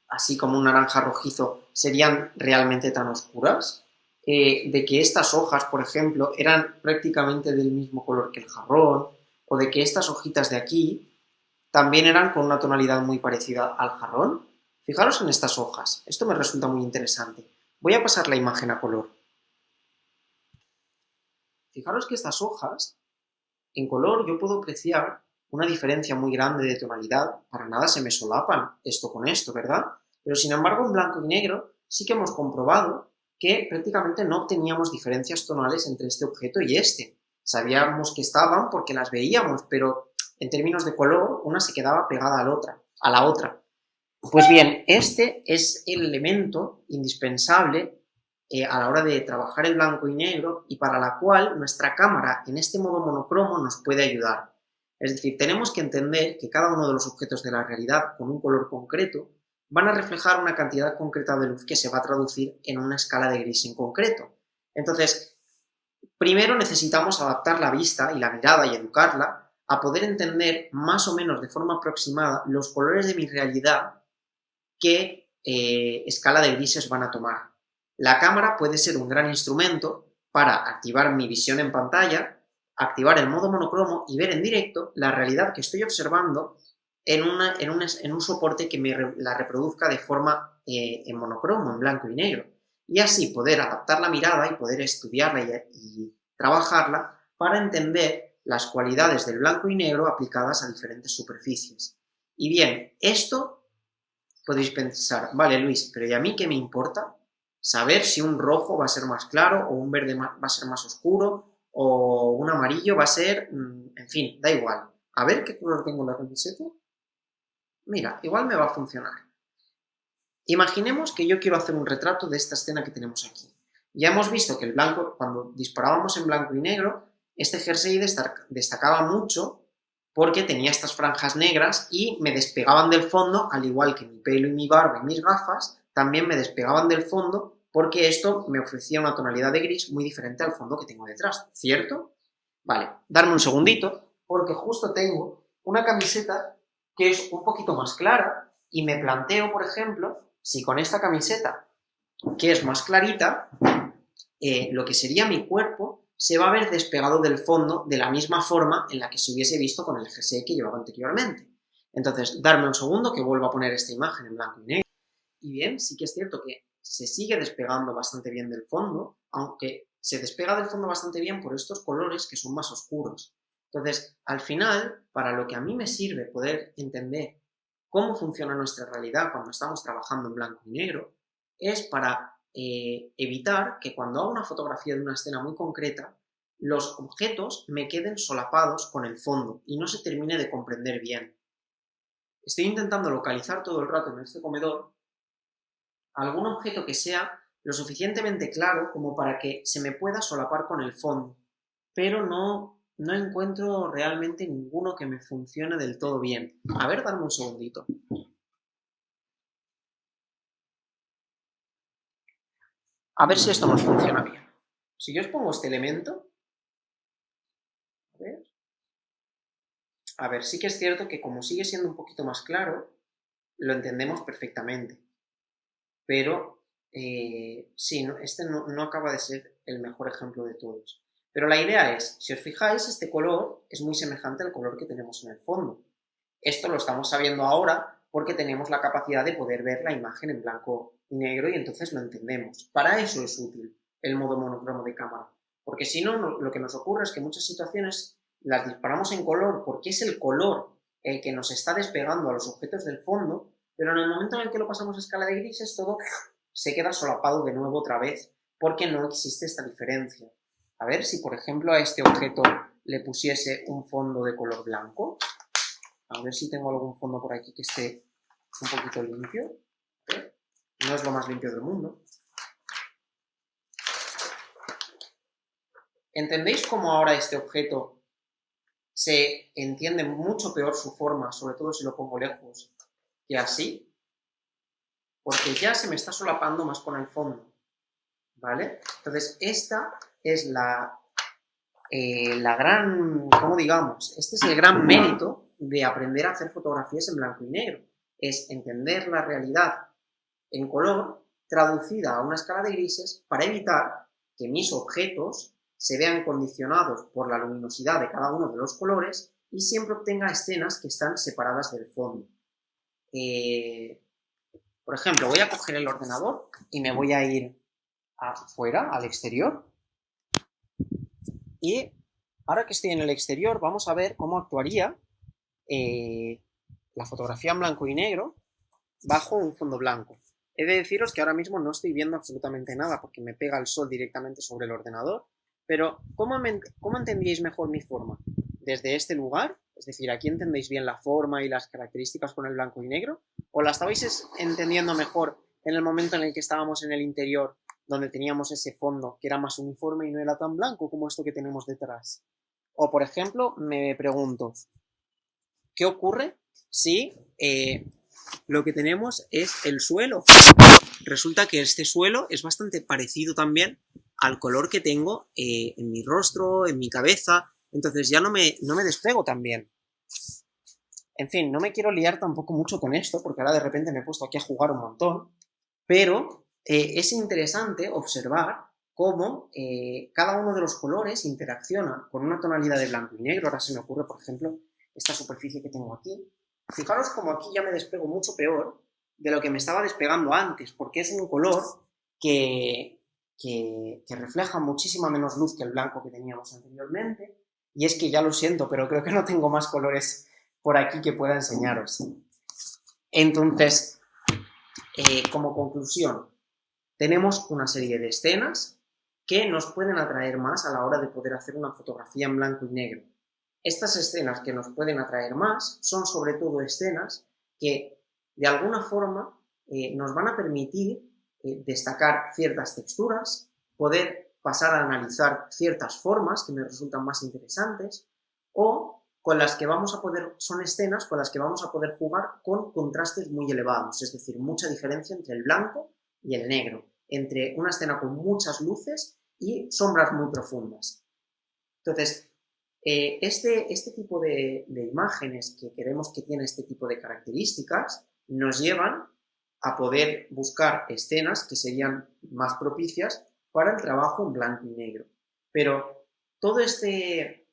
así como un naranja rojizo, serían realmente tan oscuras? De que estas hojas, por ejemplo, eran prácticamente del mismo color que el jarrón, o de que estas hojitas de aquí también eran con una tonalidad muy parecida al jarrón. Fijaros en estas hojas, esto me resulta muy interesante. Voy a pasar la imagen a color. Fijaros que estas hojas, en color yo puedo apreciar una diferencia muy grande de tonalidad, para nada se me solapan esto con esto, ¿verdad? Pero sin embargo en blanco y negro sí que hemos comprobado que prácticamente no obteníamos diferencias tonales entre este objeto y este. Sabíamos que estaban porque las veíamos, pero en términos de color una se quedaba pegada a la otra. Pues bien, este es el elemento indispensable a la hora de trabajar el blanco y negro y para la cual nuestra cámara en este modo monocromo nos puede ayudar. Es decir, tenemos que entender que cada uno de los objetos de la realidad con un color concreto van a reflejar una cantidad concreta de luz que se va a traducir en una escala de gris en concreto. Entonces, primero necesitamos adaptar la vista y la mirada y educarla a poder entender más o menos de forma aproximada los colores de mi realidad qué escala de grises van a tomar. La cámara puede ser un gran instrumento para activar mi visión en pantalla, activar el modo monocromo y ver en directo la realidad que estoy observando en un soporte que la reproduzca de forma en monocromo, en blanco y negro. Y así poder adaptar la mirada y poder estudiarla y trabajarla para entender las cualidades del blanco y negro aplicadas a diferentes superficies. Y bien, esto podéis pensar, vale Luis, pero ¿y a mí qué me importa? Saber si un rojo va a ser más claro o un verde va a ser más oscuro o un amarillo va a ser, en fin, da igual. A ver qué color tengo en la camiseta. Mira, igual me va a funcionar. Imaginemos que yo quiero hacer un retrato de esta escena que tenemos aquí. Ya hemos visto que el blanco, cuando disparábamos en blanco y negro, este jersey destacaba mucho porque tenía estas franjas negras y me despegaban del fondo, al igual que mi pelo y mi barba y mis gafas, también me despegaban del fondo porque esto me ofrecía una tonalidad de gris muy diferente al fondo que tengo detrás, ¿cierto? Vale, darme un segundito, porque justo tengo una camiseta que es un poquito más clara y me planteo, por ejemplo, si con esta camiseta que es más clarita, lo que sería mi cuerpo se va a ver despegado del fondo de la misma forma en la que se hubiese visto con el GSE que llevaba anteriormente. Entonces, darme un segundo que vuelvo a poner esta imagen en blanco y negro. Y bien, sí que es cierto que se sigue despegando bastante bien del fondo, aunque se despega del fondo bastante bien por estos colores que son más oscuros. Entonces, al final, para lo que a mí me sirve poder entender cómo funciona nuestra realidad cuando estamos trabajando en blanco y negro, es para evitar que cuando hago una fotografía de una escena muy concreta, los objetos me queden solapados con el fondo y no se termine de comprender bien. Estoy intentando localizar todo el rato en este comedor algún objeto que sea lo suficientemente claro como para que se me pueda solapar con el fondo, pero no encuentro realmente ninguno que me funcione del todo bien. A ver, dame un segundito. A ver si esto nos funciona bien. Si yo os pongo este elemento, a ver, sí que es cierto que como sigue siendo un poquito más claro, lo entendemos perfectamente. Pero sí, este no acaba de ser el mejor ejemplo de todos. Pero la idea es, si os fijáis, este color es muy semejante al color que tenemos en el fondo. Esto lo estamos sabiendo ahora porque tenemos la capacidad de poder ver la imagen en blanco y negro y entonces lo entendemos. Para eso es útil el modo monocromo de cámara, porque si no, lo que nos ocurre es que muchas situaciones las disparamos en color porque es el color el que nos está despegando a los objetos del fondo, pero en el momento en el que lo pasamos a escala de grises todo se queda solapado de nuevo otra vez porque no existe esta diferencia. A ver si, por ejemplo, a este objeto le pusiese un fondo de color blanco. A ver si tengo algún fondo por aquí que esté un poquito limpio. No es lo más limpio del mundo. ¿Entendéis cómo ahora este objeto se entiende mucho peor su forma, sobre todo si lo pongo lejos, que así? Porque ya se me está solapando más con el fondo, ¿vale? Entonces, esta es la gran, ¿cómo digamos? Este es el gran mérito de aprender a hacer fotografías en blanco y negro. Es entender la realidad en color traducida a una escala de grises para evitar que mis objetos se vean condicionados por la luminosidad de cada uno de los colores y siempre obtenga escenas que están separadas del fondo. Por ejemplo, voy a coger el ordenador y me voy a ir afuera, al exterior. Y ahora que estoy en el exterior, vamos a ver cómo actuaría la fotografía en blanco y negro bajo un fondo blanco. He de deciros que ahora mismo no estoy viendo absolutamente nada porque me pega el sol directamente sobre el ordenador, pero ¿cómo entendíais mejor mi forma? ¿Desde este lugar? Es decir, ¿aquí entendéis bien la forma y las características con el blanco y negro? ¿O la estabais entendiendo mejor en el momento en el que estábamos en el interior, donde teníamos ese fondo que era más uniforme y no era tan blanco como esto que tenemos detrás? O, por ejemplo, me pregunto, ¿qué ocurre si lo que tenemos es el suelo? Resulta que este suelo es bastante parecido también al color que tengo en mi rostro, en mi cabeza, entonces ya no me despego tan bien. En fin, no me quiero liar tampoco mucho con esto, porque ahora de repente me he puesto aquí a jugar un montón, pero es interesante observar cómo cada uno de los colores interacciona con una tonalidad de blanco y negro. Ahora se me ocurre, por ejemplo, esta superficie que tengo aquí. Fijaros como aquí ya me despego mucho peor de lo que me estaba despegando antes, porque es un color que refleja muchísima menos luz que el blanco que teníamos anteriormente. Y es que ya lo siento, pero creo que no tengo más colores por aquí que pueda enseñaros. Entonces, como conclusión, tenemos una serie de escenas que nos pueden atraer más a la hora de poder hacer una fotografía en blanco y negro. Estas escenas que nos pueden atraer más son sobre todo escenas que de alguna forma nos van a permitir destacar ciertas texturas, poder pasar a analizar ciertas formas que me resultan más interesantes o con las que vamos a poder, son escenas con las que vamos a poder jugar con contrastes muy elevados, es decir, mucha diferencia entre el blanco y el negro, entre una escena con muchas luces y sombras muy profundas. Entonces, este tipo de imágenes que queremos que tiene este tipo de características nos llevan a poder buscar escenas que serían más propicias para el trabajo en blanco y negro. Pero todo este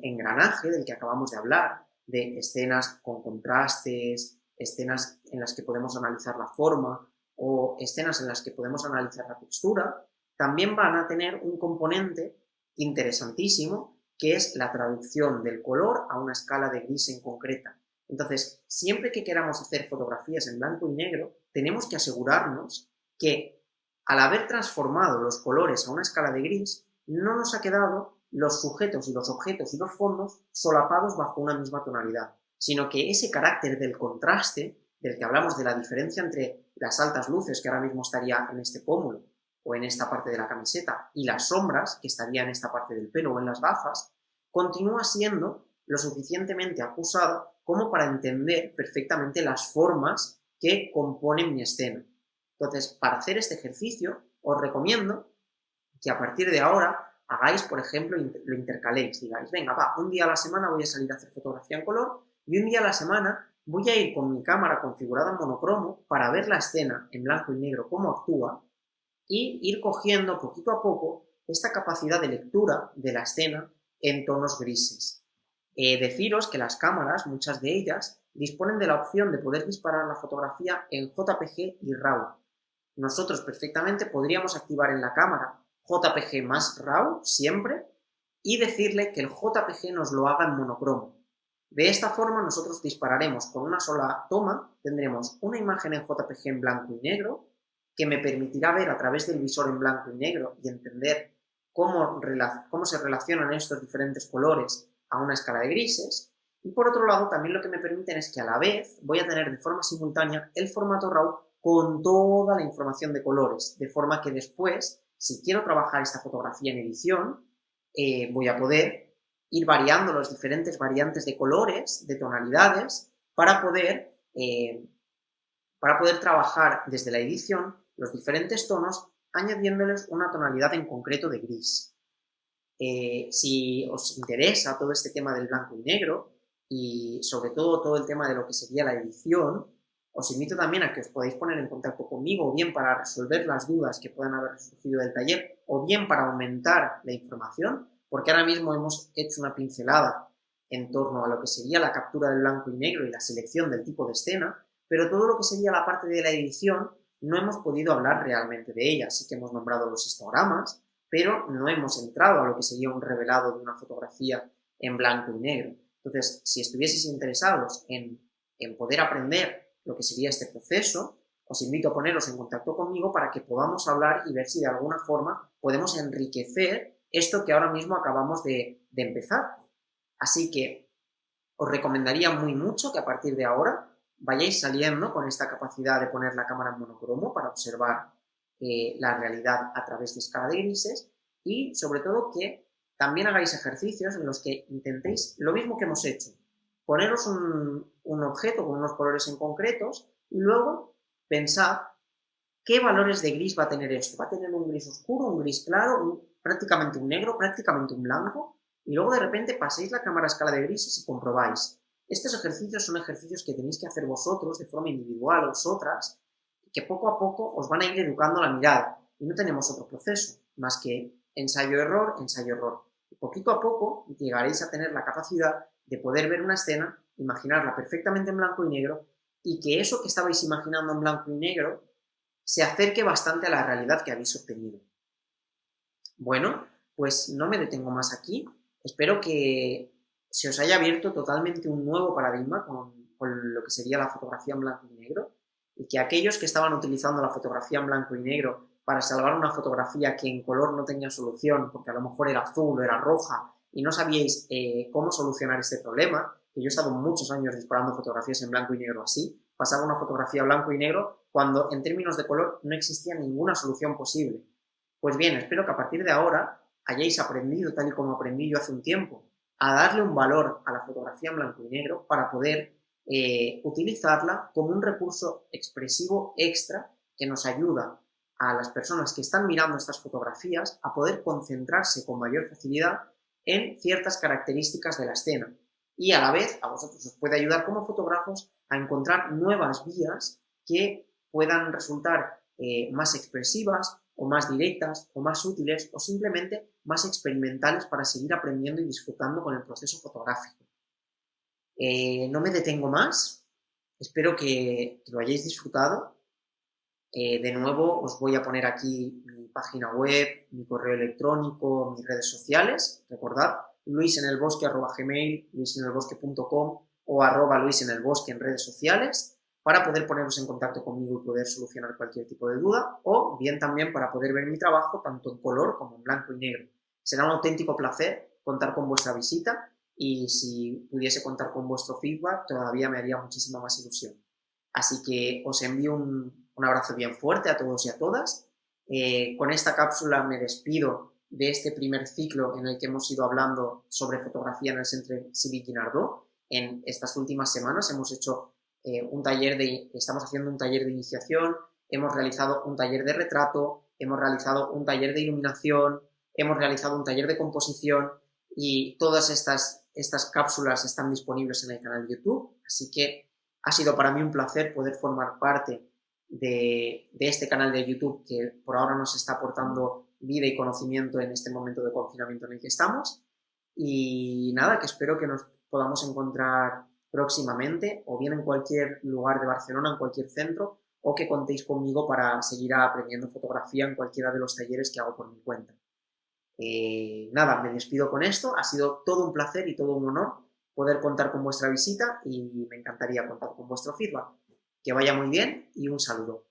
engranaje del que acabamos de hablar, de escenas con contrastes, escenas en las que podemos analizar la forma o escenas en las que podemos analizar la textura, también van a tener un componente interesantísimo que es la traducción del color a una escala de gris en concreta. Entonces, siempre que queramos hacer fotografías en blanco y negro, tenemos que asegurarnos que al haber transformado los colores a una escala de gris, no nos ha quedado los sujetos y los objetos y los fondos solapados bajo una misma tonalidad, sino que ese carácter del contraste, del que hablamos de la diferencia entre las altas luces, que ahora mismo estaría en este pómulo o en esta parte de la camiseta, y las sombras, que estaría en esta parte del pelo o en las gafas, continúa siendo lo suficientemente acusado como para entender perfectamente las formas que componen mi escena. Entonces, para hacer este ejercicio, os recomiendo que a partir de ahora hagáis, por ejemplo, lo intercaléis, digáis, venga, va, un día a la semana voy a salir a hacer fotografía en color y un día a la semana voy a ir con mi cámara configurada en monocromo para ver la escena en blanco y negro, cómo actúa, y ir cogiendo poquito a poco esta capacidad de lectura de la escena en tonos grises. Deciros que las cámaras, muchas de ellas, disponen de la opción de poder disparar la fotografía en JPG y RAW. Nosotros perfectamente podríamos activar en la cámara JPG más RAW siempre y decirle que el JPG nos lo haga en monocromo. De esta forma nosotros dispararemos con una sola toma, tendremos una imagen en JPG en blanco y negro que me permitirá ver a través del visor en blanco y negro y entender cómo se relacionan estos diferentes colores a una escala de grises. Y por otro lado, también lo que me permiten es que a la vez voy a tener de forma simultánea el formato RAW con toda la información de colores, de forma que después, si quiero trabajar esta fotografía en edición, voy a poder ir variando las diferentes variantes de colores, de tonalidades, para poder trabajar desde la edición los diferentes tonos, añadiéndoles una tonalidad en concreto de gris. Si os interesa todo este tema del blanco y negro y sobre todo el tema de lo que sería la edición, os invito también a que os podáis poner en contacto conmigo, o bien para resolver las dudas que puedan haber surgido del taller, o bien para aumentar la información, porque ahora mismo hemos hecho una pincelada en torno a lo que sería la captura del blanco y negro y la selección del tipo de escena, pero todo lo que sería la parte de la edición no hemos podido hablar realmente de ella. Sí que hemos nombrado los histogramas, pero no hemos entrado a lo que sería un revelado de una fotografía en blanco y negro. Entonces, si estuvieseis interesados en poder aprender lo que sería este proceso, os invito a poneros en contacto conmigo para que podamos hablar y ver si de alguna forma podemos enriquecer esto que ahora mismo acabamos de empezar. Así que os recomendaría muy mucho que a partir de ahora vayáis saliendo con esta capacidad de poner la cámara en monocromo para observar la realidad a través de escala de grises y sobre todo que también hagáis ejercicios en los que intentéis lo mismo que hemos hecho, poneros un objeto con unos colores en concretos y luego pensad qué valores de gris va a tener esto. ¿Va a tener un gris oscuro, un gris claro, prácticamente un negro, prácticamente un blanco? Y luego de repente paséis la cámara a escala de grises y comprobáis. Estos ejercicios son ejercicios que tenéis que hacer vosotros de forma individual, vosotras, que poco a poco os van a ir educando la mirada. Y no tenemos otro proceso más que ensayo-error, ensayo-error. Y poquito a poco llegaréis a tener la capacidad de poder ver una escena, imaginarla perfectamente en blanco y negro, y que eso que estabais imaginando en blanco y negro se acerque bastante a la realidad que habéis obtenido. Bueno, pues no me detengo más aquí. Espero que se os haya abierto totalmente un nuevo paradigma con lo que sería la fotografía en blanco y negro, y que aquellos que estaban utilizando la fotografía en blanco y negro para salvar una fotografía que en color no tenía solución, porque a lo mejor era azul o era roja, y no sabíais cómo solucionar este problema, que yo he estado muchos años disparando fotografías en blanco y negro así, pasaba una fotografía blanco y negro cuando en términos de color no existía ninguna solución posible. Pues bien, espero que a partir de ahora hayáis aprendido, tal y como aprendí yo hace un tiempo, a darle un valor a la fotografía en blanco y negro para poder utilizarla como un recurso expresivo extra que nos ayuda a las personas que están mirando estas fotografías a poder concentrarse con mayor facilidad en ciertas características de la escena y a la vez a vosotros os puede ayudar como fotógrafos a encontrar nuevas vías que puedan resultar más expresivas o más directas o más útiles o simplemente más experimentales para seguir aprendiendo y disfrutando con el proceso fotográfico. No me detengo más, espero que lo hayáis disfrutado. De nuevo os voy a poner aquí mi página web, mi correo electrónico, mis redes sociales. Recordad, luisenelbosque@gmail, luisenelbosque.com o @luisenelbosque en redes sociales para poder poneros en contacto conmigo y poder solucionar cualquier tipo de duda, o bien también para poder ver mi trabajo tanto en color como en blanco y negro. Será un auténtico placer contar con vuestra visita y si pudiese contar con vuestro feedback todavía me haría muchísima más ilusión. Así que os envío un abrazo bien fuerte a todos y a todas. Con esta cápsula me despido de este primer ciclo en el que hemos ido hablando sobre fotografía en el Centre Cívic Guinardó. En estas últimas semanas hemos hecho estamos haciendo un taller de iniciación, hemos realizado un taller de retrato, hemos realizado un taller de iluminación, hemos realizado un taller de composición y todas estas cápsulas están disponibles en el canal de YouTube, así que ha sido para mí un placer poder formar parte de este canal de YouTube que por ahora nos está aportando vida y conocimiento en este momento de confinamiento en el que estamos. Y nada, que espero que nos podamos encontrar próximamente, o bien en cualquier lugar de Barcelona, en cualquier centro, o que contéis conmigo para seguir aprendiendo fotografía en cualquiera de los talleres que hago por mi cuenta. Nada, me despido con esto, ha sido todo un placer y todo un honor poder contar con vuestra visita y me encantaría contar con vuestro feedback. Que vaya muy bien y un saludo.